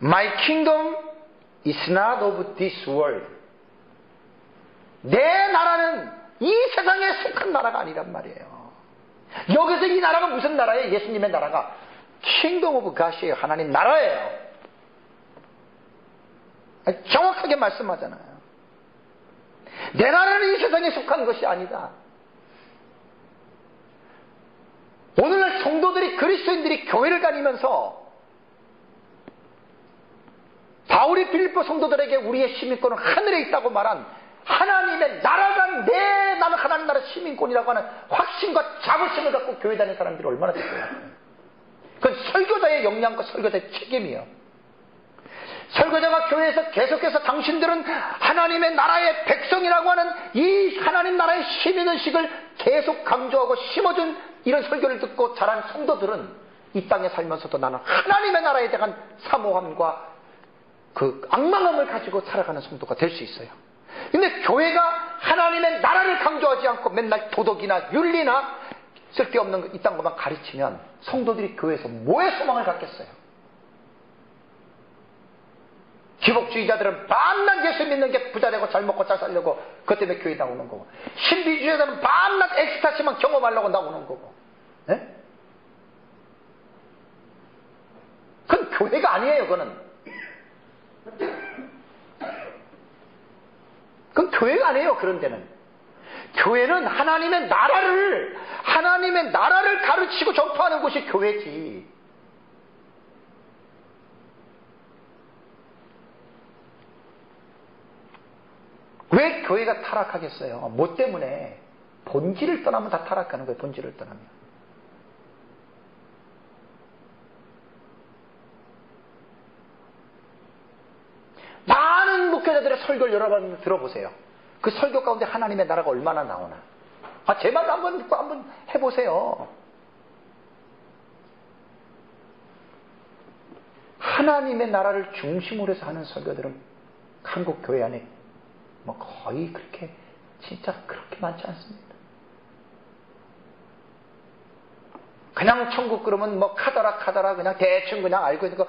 My kingdom is not of this world. 내 나라는 이 세상에 속한 나라가 아니란 말이에요. 여기서 이 나라가 무슨 나라예요? 예수님의 나라가 Kingdom of God이에요. 하나님 나라예요. 정확하게 말씀하잖아요. 내 나라는 이 세상에 속한 것이 아니다. 오늘날 성도들이, 그리스도인들이 교회를 다니면서 바울이 빌립보 성도들에게 우리의 시민권은 하늘에 있다고 말한 하나님의 나라가 나는 하나님 나라 시민권이라고 하는 확신과 자부심을 갖고 교회 다니는 사람들이 얼마나 될까요? 그건 설교자의 역량과 설교자의 책임이에요. 설교자가 교회에서 계속해서 당신들은 하나님의 나라의 백성이라고 하는 이 하나님 나라의 시민의식을 계속 강조하고 심어준 이런 설교를 듣고 자란 성도들은 이 땅에 살면서도 나는 하나님의 나라에 대한 사모함과 그 악망함을 가지고 살아가는 성도가 될 수 있어요. 근데 교회가 하나님의 나라를 강조하지 않고 맨날 도덕이나 윤리나 쓸데없는 이딴 것만 가르치면 성도들이 교회에서 뭐에 소망을 갖겠어요? 기복주의자들은 밤낮 예수 믿는 게 부자 되고 잘 먹고 잘 살려고 그것 때문에 교회 나오는 거고, 신비주의자들은 밤낮 엑스타시만 경험하려고 나오는 거고. 네? 그건 교회가 아니에요. 그건 교회가 아니에요. 그런 데는 교회는 하나님의 나라를 가르치고 전파하는 곳이 교회지. 왜 교회가 타락하겠어요? 뭐 때문에? 본질을 떠나면 다 타락하는 거예요. 본질을 떠나면. 목회자들의 설교를 여러 번 들어보세요. 그 설교 가운데 하나님의 나라가 얼마나 나오나. 제 말도 한번 듣고 한번 해보세요. 하나님의 나라를 중심으로 해서 하는 설교들은 한국 교회 안에 뭐 거의 그렇게 진짜 그렇게 많지 않습니다. 그냥 천국 그러면 뭐 카더라 그냥 대충 그냥 알고 있는 거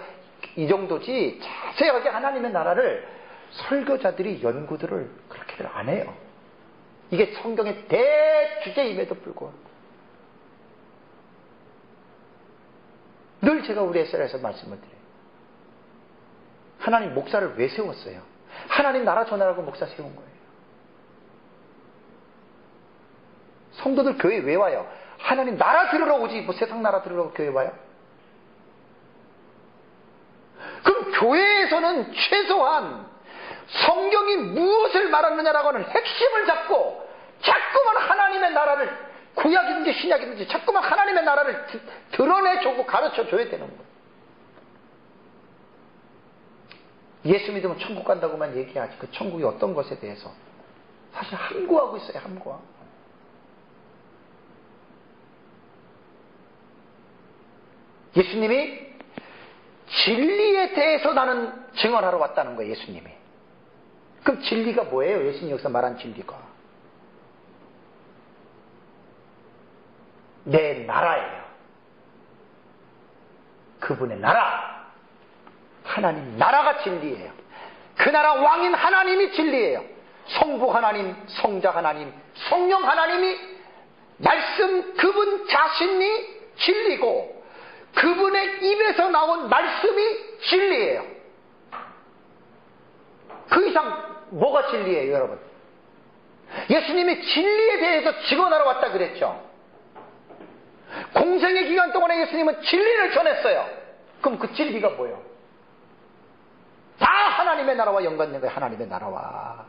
이 정도지, 자세하게 하나님의 나라를 설교자들이 연구들을 그렇게들 안 해요. 이게 성경의 대주제임에도 불구하고. 늘 제가 우리 SL에서 말씀을 드려요. 하나님 목사를 왜 세웠어요? 하나님 나라 전하라고 목사 세운 거예요. 성도들 교회 왜 와요? 하나님 나라 들으러 오지 뭐 세상 나라 들으러 교회 와요? 그럼 교회에서는 최소한 성경이 무엇을 말하느냐라고 하는 핵심을 잡고 자꾸만 하나님의 나라를, 구약이든지 신약이든지 자꾸만 하나님의 나라를 드러내주고 가르쳐줘야 되는 거예요. 예수 믿으면 천국 간다고만 얘기하지 그 천국이 어떤 것에 대해서 사실 함구하고 있어요. 함구하고. 예수님이 진리에 대해서 나는 증언하러 왔다는 거예요. 예수님이. 그럼 진리가 뭐예요? 예수님이 여기서 말한 진리가 내 나라예요. 그분의 나라, 하나님 나라가 진리예요. 그 나라 왕인 하나님이 진리예요. 성부 하나님, 성자 하나님, 성령 하나님이 말씀, 그분 자신이 진리고 그분의 입에서 나온 말씀이 진리예요. 그 이상 뭐가 진리예요, 여러분? 예수님이 진리에 대해서 증언하러 왔다 그랬죠. 공생의 기간 동안에 예수님은 진리를 전했어요. 그럼 그 진리가 뭐예요? 다 하나님의 나라와 연관된 거예요. 하나님의 나라와.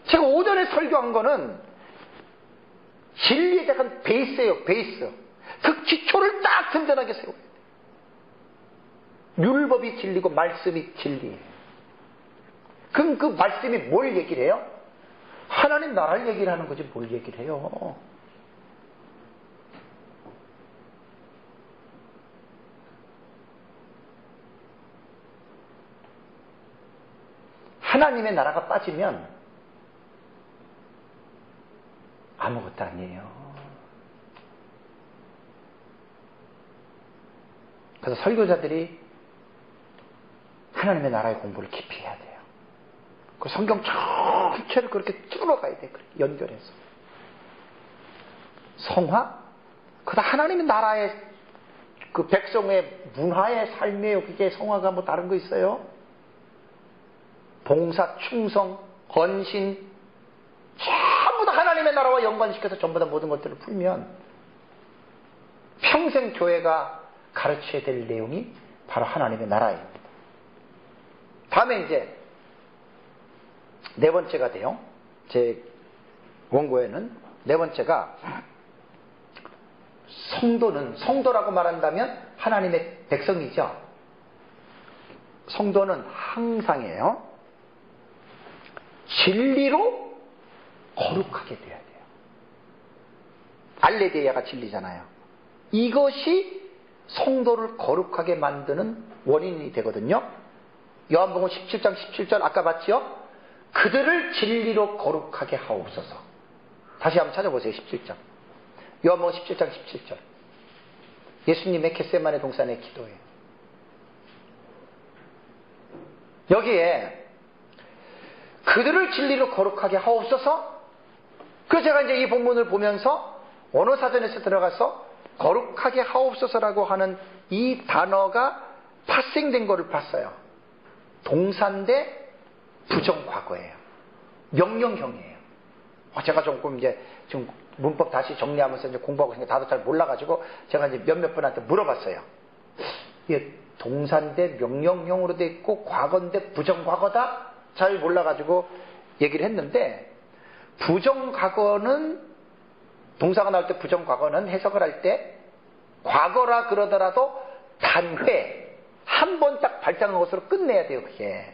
제가 오전에 설교한 거는 진리에 대한 베이스예요. 베이스. 그 기초를 딱 든든하게 세워야 돼요. 율법이 진리고 말씀이 진리예요. 그럼 그 말씀이 뭘 얘기를 해요? 하나님 나라를 얘기를 하는 거지 뭘 얘기를 해요. 하나님의 나라가 빠지면 아무것도 아니에요. 그래서 설교자들이 하나님의 나라의 공부를 깊이 해야 돼요. 그 성경 전체를 그렇게 뚫어가야 돼요. 연결해서. 성화? 그다 하나님의 나라의 그 백성의 문화의 삶이에요. 그게 성화가 뭐 다른 거 있어요? 봉사, 충성, 헌신, 전부 다 하나님의 나라와 연관시켜서 전부 다 모든 것들을 풀면 평생 교회가 가르쳐야 될 내용이 바로 하나님의 나라입니다. 다음에 이제 네 번째가 돼요. 제 원고에는 네 번째가 성도라고 말한다면 하나님의 백성이죠. 성도는 항상이에요. 진리로 거룩하게 돼야 돼요. 알레데야가 진리잖아요. 이것이 성도를 거룩하게 만드는 원인이 되거든요. 요한복음 17장 17절 아까 봤죠? 그들을 진리로 거룩하게 하옵소서. 다시 한번 찾아보세요. 17장. 요한복음 17장 17절. 예수님의 겟세마네 동산의 기도예요. 여기에 그들을 진리로 거룩하게 하옵소서. 그래서 제가 이제 이 본문을 보면서 언어사전에서 들어가서 거룩하게 하옵소서라고 하는 이 단어가 파생된 거를 봤어요. 동사인데 부정과거예요. 명령형이에요. 제가 조금 이제 지금 문법 다시 정리하면서 이제 공부하고 있으니까 다들 잘 몰라가지고 제가 이제 몇몇 분한테 물어봤어요. 이게 동사인데 명령형으로 돼 있고 과거인데 부정과거다? 잘 몰라가지고 얘기를 했는데 부정과거는 동사가 나올 때 부정과거는 해석을 할 때 과거라 그러더라도 단회 한 번 딱 발장한 것으로 끝내야 돼요, 그게.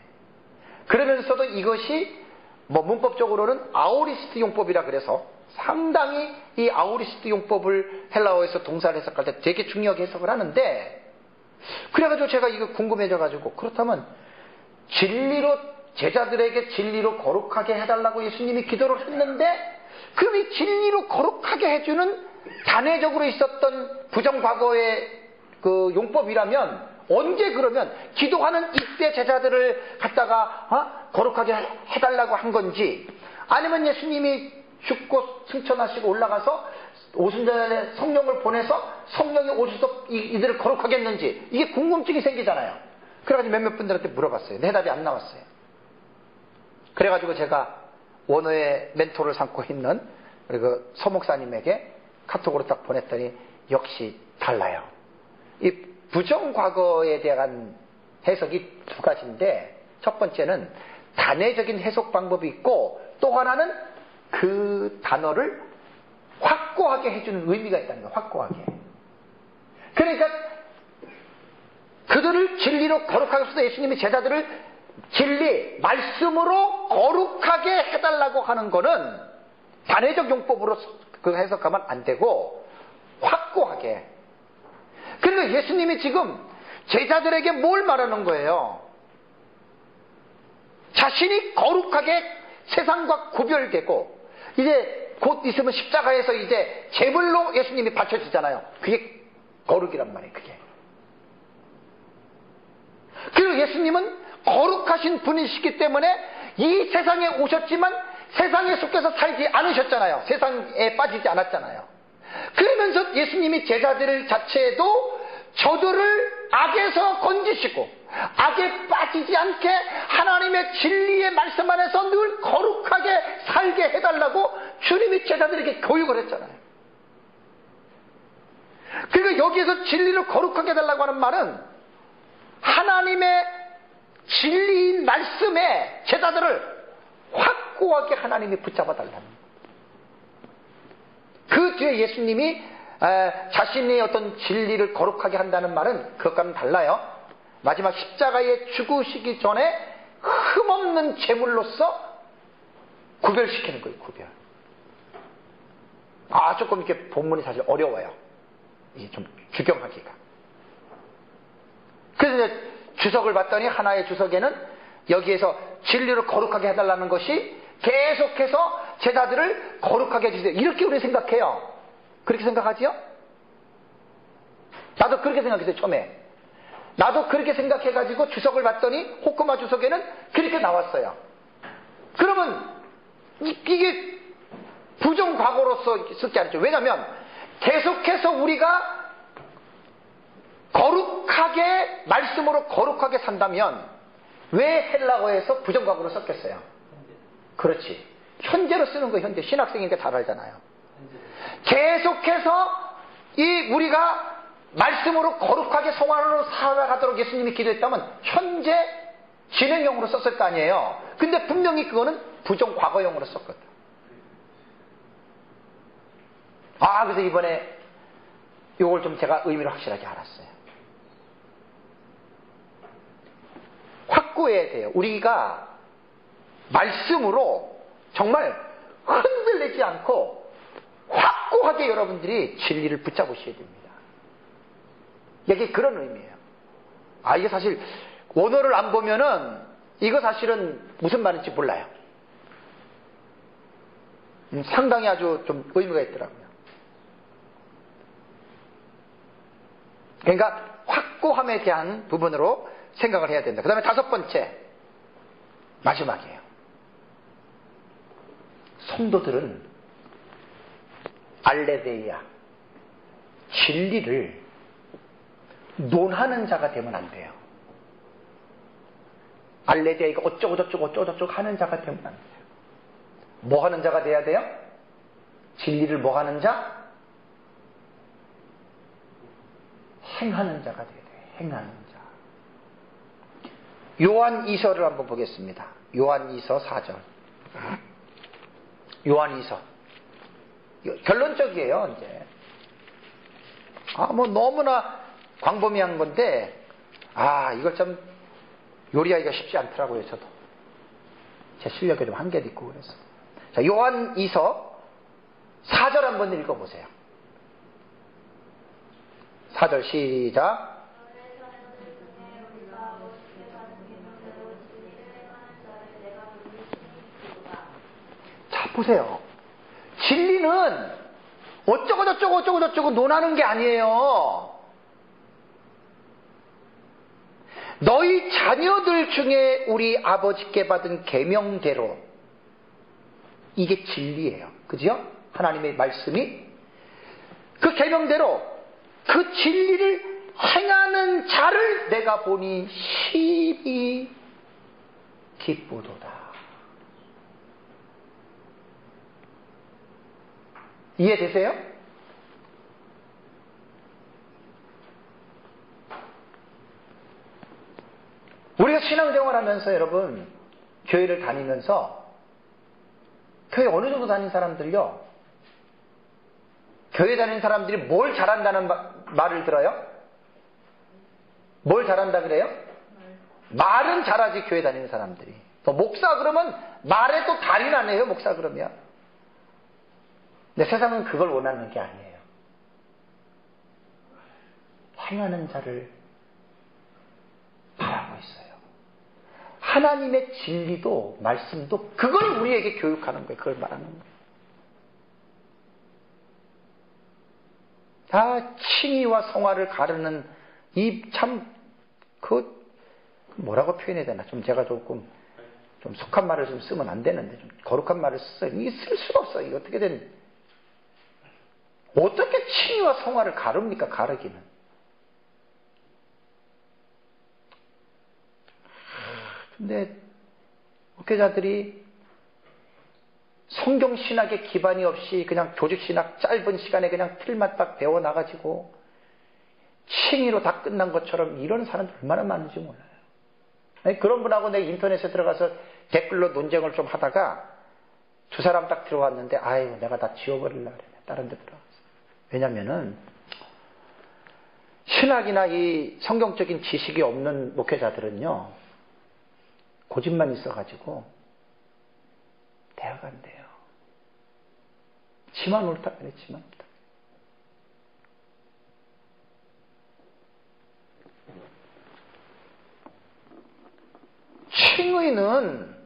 그러면서도 이것이 뭐 문법적으로는 아오리스트 용법이라 그래서 상당히 이 아오리스트 용법을 헬라어에서 동사를 해석할 때 되게 중요하게 해석을 하는데, 그래가지고 제가 이거 궁금해져가지고, 그렇다면 진리로, 제자들에게 진리로 거룩하게 해달라고 예수님이 기도를 했는데, 그럼 이 진리로 거룩하게 해주는 단회적으로 있었던 부정과거의 그 용법이라면 언제 그러면 기도하는 이때 제자들을 갖다가 거룩하게 해달라고 한 건지, 아니면 예수님이 죽고 승천하시고 올라가서 오순절에 성령을 보내서 성령이 오셔서 이들을 거룩하게 했는지, 이게 궁금증이 생기잖아요. 그래가지고 몇몇 분들한테 물어봤어요. 대답이 안 나왔어요. 그래가지고 제가 원어의 멘토를 삼고 있는 그 서목사님에게 카톡으로 딱 보냈더니 역시 달라요. 이 부정과거에 대한 해석이 두 가지인데, 첫 번째는 단회적인 해석 방법이 있고, 또 하나는 그 단어를 확고하게 해주는 의미가 있다는 거예요. 확고하게. 그러니까 그들을 진리로 거룩하게 해서 예수님이 제자들을 진리, 말씀으로 거룩하게 해달라고 하는 거는 단회적 용법으로 그 해석하면 안 되고 확고하게. 그러니까 예수님이 지금 제자들에게 뭘 말하는 거예요? 자신이 거룩하게 세상과 구별되고, 이제 곧 있으면 십자가에서 이제 제물로 예수님이 바쳐지잖아요. 그게 거룩이란 말이에요, 그게. 그리고 예수님은 거룩하신 분이시기 때문에 이 세상에 오셨지만 세상에 속해서 살지 않으셨잖아요. 세상에 빠지지 않았잖아요. 그러면서 예수님이 제자들 자체도 저들을 악에서 건지시고 악에 빠지지 않게 하나님의 진리의 말씀 안에서 늘 거룩하게 살게 해달라고 주님이 제자들에게 교육을 했잖아요. 그러니까 여기에서 진리를 거룩하게 해달라고 하는 말은 하나님의 진리인 말씀에 제자들을 확고하게 하나님이 붙잡아 달라는 거예요. 그 뒤에 예수님이 자신의 어떤 진리를 거룩하게 한다는 말은 그것과는 달라요. 마지막 십자가에 죽으시기 전에 흠없는 제물로서 구별시키는 거예요. 구별. 조금 이렇게 본문이 사실 어려워요. 이게 좀 규경하기가. 그래서 이제 주석을 봤더니 하나의 주석에는 여기에서 진리를 거룩하게 해달라는 것이 계속해서 제자들을 거룩하게 해주세요. 이렇게 우리 생각해요. 그렇게 생각하지요? 나도 그렇게 생각했어요, 처음에. 나도 그렇게 생각해가지고 주석을 봤더니 호크마 주석에는 그렇게 나왔어요. 그러면 이게 부정과거로서 쓰지 않죠. 왜냐하면 계속해서 우리가 거룩하게 말씀으로 거룩하게 산다면 왜 헬라어에서 부정과거로 썼겠어요? 그렇지. 현재로 쓰는 거 현재. 신학생이니까 잘 알잖아요. 계속해서 우리가 말씀으로 거룩하게 성화로 살아가도록 예수님이 기도했다면 현재 진행형으로 썼을 거 아니에요. 근데 분명히 그거는 부정과거형으로 썼거든. 그래서 이번에 이걸 좀 제가 의미를 확실하게 알았어요. 확고해야 돼요. 우리가 말씀으로 정말 흔들리지 않고 확고하게 여러분들이 진리를 붙잡으셔야 됩니다. 이게 그런 의미예요. 이게 사실 원어를 안 보면은 이거 사실은 무슨 말인지 몰라요. 상당히 아주 좀 의미가 있더라고요. 그러니까 확고함에 대한 부분으로 생각을 해야 된다. 그 다음에 다섯 번째, 마지막이에요. 성도들은 알레데이아, 진리를 논하는 자가 되면 안 돼요. 알레데이가 어쩌고 하는 자가 되면 안 돼요. 뭐 하는 자가 돼야 돼요? 진리를 뭐 하는 자? 행하는 자가 돼야 돼요. 행하는 자. 요한 2서를 한번 보겠습니다. 요한 2서 4절. 요한 2서. 결론적이에요, 이제. 뭐 너무나 광범위한 건데, 이걸 참 요리하기가 쉽지 않더라고요, 저도. 제 실력에 좀 한계도 있고 그래서. 자, 요한 2서 4절 한번 읽어보세요. 4절 시작. 자, 보세요. 진리는 어쩌고 논하는 게 아니에요. 너희 자녀들 중에 우리 아버지께 받은 계명대로, 이게 진리예요. 그죠? 하나님의 말씀이 그 계명대로 그 진리를 행하는 자를 내가 보니 심히 기쁘도다. 이해되세요? 우리가 신앙생활하면서 여러분, 교회를 다니면서, 교회 어느 정도 다닌 사람들요, 교회 다니는 사람들이 뭘 잘한다는 말을 들어요? 뭘 잘한다 그래요? 말은 잘하지, 교회 다니는 사람들이. 또 목사 그러면 말에 또 달인 아니에요, 목사 그러면. 근데 세상은 그걸 원하는 게 아니에요. 행하는 자를 바라고 있어요. 하나님의 진리도 말씀도 그걸 우리에게 교육하는 거예요. 그걸 말하는 거예요. 칭의와 성화를 가르는 이 참 뭐라고 표현해야 되나? 좀 제가 조금 좀 속한 말을 좀 쓰면 안 되는데 좀 거룩한 말을 써요. 이게 쓸 수가 없어요. 이게 어떻게 칭의와 성화를 가릅니까? 가르기는. 근데 목회자들이 성경신학의 기반이 없이 그냥 조직신학 짧은 시간에 그냥 틀만 딱 배워나가지고 칭의로 다 끝난 것처럼 이런 사람들 얼마나 많은지 몰라요. 그런 분하고 내가 인터넷에 들어가서 댓글로 논쟁을 좀 하다가 두 사람 딱 들어왔는데 내가 다 지워버리려고 그래. 다른 데 들어갔어. 왜냐면은 신학이나 이 성경적인 지식이 없는 목회자들은요, 고집만 있어가지고 대화가 안 돼요. 지만 옳다 그래, 지만 옳다. 칭의는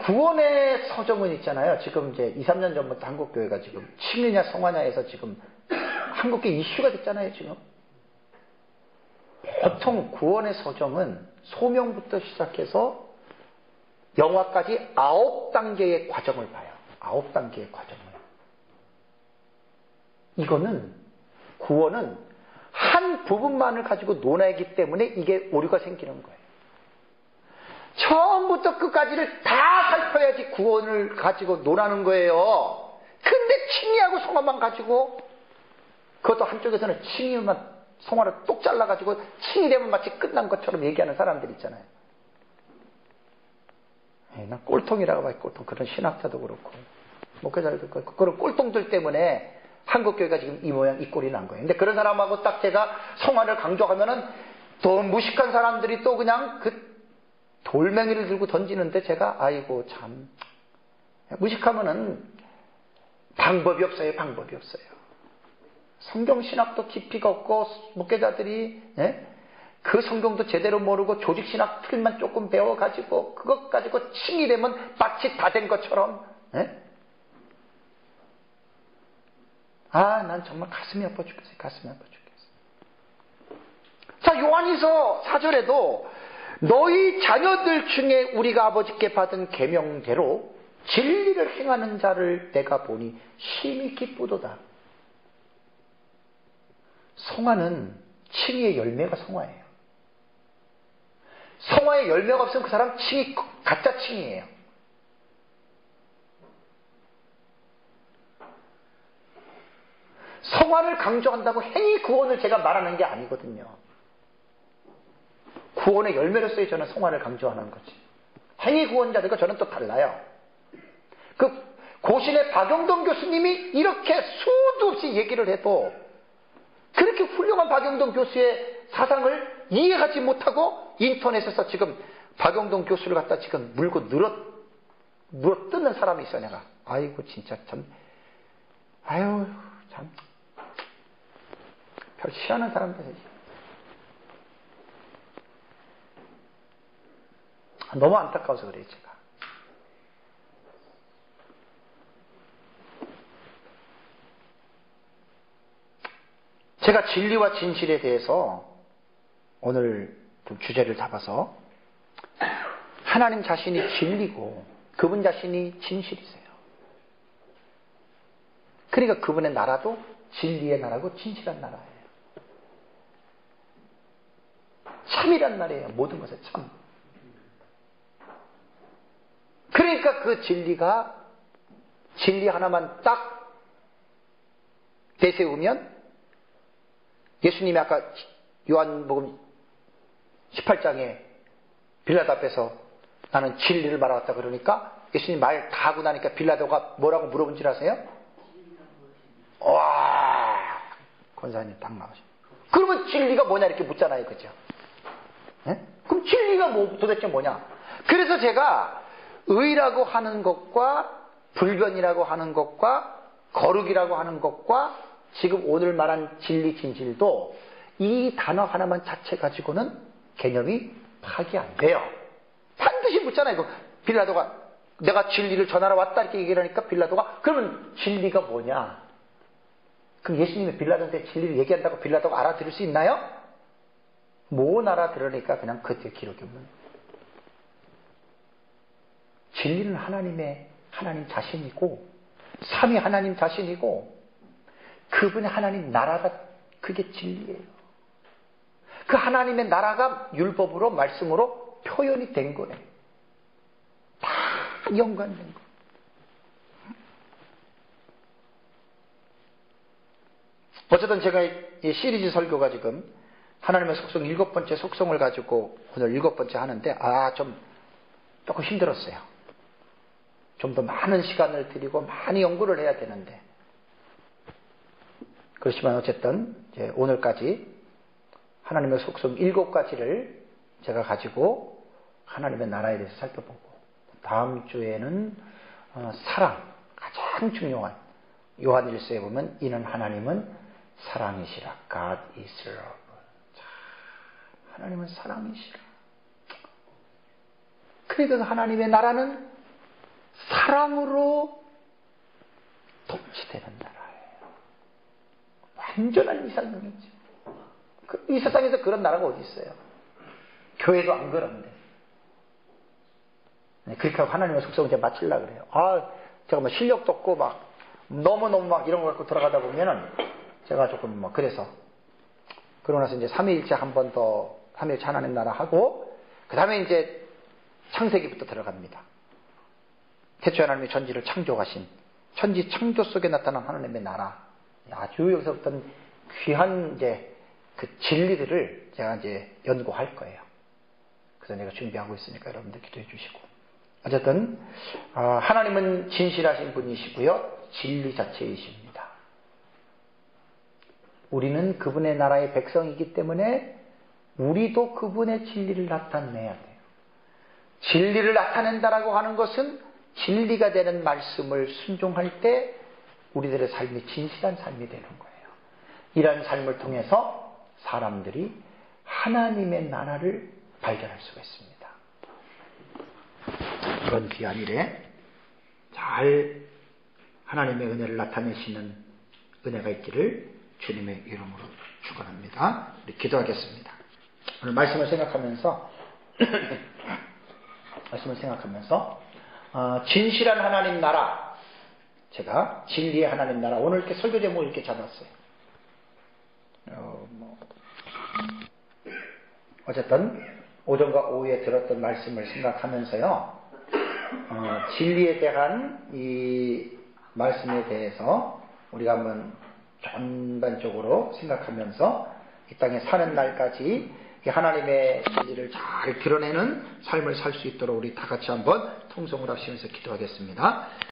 구원의 서정은 있잖아요. 지금 이제 2, 3년 전부터 한국교회가 지금 칭의냐 성화냐 해서 지금 한국교회 이슈가 됐잖아요, 지금. 보통 구원의 서정은 소명부터 시작해서 영화까지 9단계의 과정을 봐요. 9단계의 과정을. 이거는 구원은 한 부분만을 가지고 논하기 때문에 이게 오류가 생기는 거예요. 처음부터 끝까지를 다 살펴야지 구원을 가지고 논하는 거예요. 근데 칭의하고 성화만 가지고, 그것도 한쪽에서는 칭의만 성화를 똑 잘라가지고 칭의되면 마치 끝난 것처럼 얘기하는 사람들 있잖아요. 난 꼴통이라고 봐요. 꼴통. 그런 신학자도 그렇고 목회자들도 그렇고 그런 꼴통들 때문에 한국교회가 지금 이 모양 이 꼴이 난 거예요. 근데 그런 사람하고 딱 제가 성화를 강조하면은 또 무식한 사람들이 또 그냥 돌멩이를 들고 던지는데 제가 참 무식하면은 방법이 없어요. 방법이 없어요. 성경신학도 깊이가 없고 목회자들이 그 성경도 제대로 모르고 조직신학 틀만 조금 배워가지고 그것 가지고 칭의되면 마치 다 된 것처럼 난 정말 가슴이 아파 죽겠어요. 가슴이 아파 죽겠어요. 자, 요한이서 4절에도 너희 자녀들 중에 우리가 아버지께 받은 계명대로 진리를 행하는 자를 내가 보니 심히 기쁘도다. 성화는 칭의의 열매가 성화예요. 성화의 열매가 없으면 그 사람 칭의 가짜 칭의예요. 성화를 강조한다고 행위 구원을 제가 말하는 게 아니거든요. 구원의 열매로서의 저는 성화를 강조하는 거지. 행위 구원자들과 저는 또 달라요. 고신의 박영동 교수님이 이렇게 수도 없이 얘기를 해도 그렇게 훌륭한 박영동 교수의 사상을 이해하지 못하고 인터넷에서 지금 박영동 교수를 갖다 지금 물고 물어 뜯는 사람이 있어, 내가. 아이고, 진짜 참. 아유, 참. 별 싫어하는 사람들이지. 너무 안타까워서 그래요, 제가. 제가 진리와 진실에 대해서 오늘 좀 주제를 잡아서 하나님 자신이 진리고 그분 자신이 진실이세요. 그러니까 그분의 나라도 진리의 나라고 진실한 나라예요. 참이란 말이에요. 모든 것에 참. 그러니까 그 진리가 진리 하나만 딱 내세우면 예수님이 아까 요한복음 18장에 빌라도 앞에서 나는 진리를 말하왔다 그러니까 예수님 말 다 하고 나니까 빌라도가 뭐라고 물어본 줄 아세요? 와, 권사님 딱 나오죠. 그러면 진리가 뭐냐 이렇게 묻잖아요, 그죠? 네? 그럼 진리가 도대체 뭐냐? 그래서 제가 의라고 하는 것과 불변이라고 하는 것과 거룩이라고 하는 것과 지금 오늘 말한 진리 진실도 이 단어 하나만 자체 가지고는 개념이 파악이 안 돼요. 반드시 묻잖아요. 이거 빌라도가 내가 진리를 전하러 왔다 이렇게 얘기를 하니까 빌라도가 그러면 진리가 뭐냐? 그럼 예수님이 빌라도한테 진리를 얘기한다고 빌라도가 알아들을 수 있나요? 못 알아들으니까 그냥 그 뒤에 기록이 없는 거예요. 진리는 하나님 자신이고 삼위 하나님 자신이고 그분의 하나님 나라가 그게 진리예요. 그 하나님의 나라가 율법으로 말씀으로 표현이 된 거예요. 다 연관된 거. 어쨌든 제가 이 시리즈 설교가 지금 하나님의 속성 7번째 속성을 가지고 오늘 7번째 하는데 조금 힘들었어요. 좀 더 많은 시간을 들이고 많이 연구를 해야 되는데 그렇지만 어쨌든 이제 오늘까지 하나님의 속성 7가지를 제가 가지고 하나님의 나라에 대해서 살펴보고 다음 주에는 사랑, 가장 중요한 요한 1서에 보면 이는 하나님은 사랑이시라. God is love. 하나님은 사랑이시라. 그러니까 하나님의 나라는 사랑으로 통치되는 나라예요. 완전한 이상형이죠. 이 세상에서 그런 나라가 어디 있어요? 교회도 안 그런데. 그렇게 하고 하나님의 속성을 제가 맞추려고 그래요. 제가 뭐 실력도 없고 너무너무 이런 거 갖고 들어가다 보면은 제가 조금 그래서 그러고 나서 이제 삼위일체 한 번 더 삼위일체 하나님 나라 하고 그 다음에 이제 창세기부터 들어갑니다. 태초에 하나님이 천지를 창조하신 천지 창조 속에 나타난 하나님의 나라 아주 여기서부터는 귀한 이제 그 진리들을 제가 이제 연구할 거예요. 그래서 내가 준비하고 있으니까 여러분들 기도해 주시고 어쨌든 하나님은 진실하신 분이시고요. 진리 자체이십니다. 우리는 그분의 나라의 백성이기 때문에 우리도 그분의 진리를 나타내야 돼요. 진리를 나타낸다라고 하는 것은 진리가 되는 말씀을 순종할 때 우리들의 삶이 진실한 삶이 되는 거예요. 이러한 삶을 통해서 사람들이 하나님의 나라를 발견할 수가 있습니다. 이번 귀한 일에 잘 하나님의 은혜를 나타내시는 은혜가 있기를 주님의 이름으로 축원합니다. 우리 기도하겠습니다. 오늘 말씀을 생각하면서 진실한 하나님 나라, 제가 진리의 하나님 나라, 오늘 이렇게 설교 제목을 이렇게 잡았어요. 어쨌든 오전과 오후에 들었던 말씀을 생각하면서요, 진리에 대한 이 말씀에 대해서 우리가 한번 전반적으로 생각하면서 이 땅에 사는 날까지 하나님의 진리를 잘 드러내는 삶을 살 수 있도록 우리 다 같이 한번 통성을 하시면서 기도하겠습니다.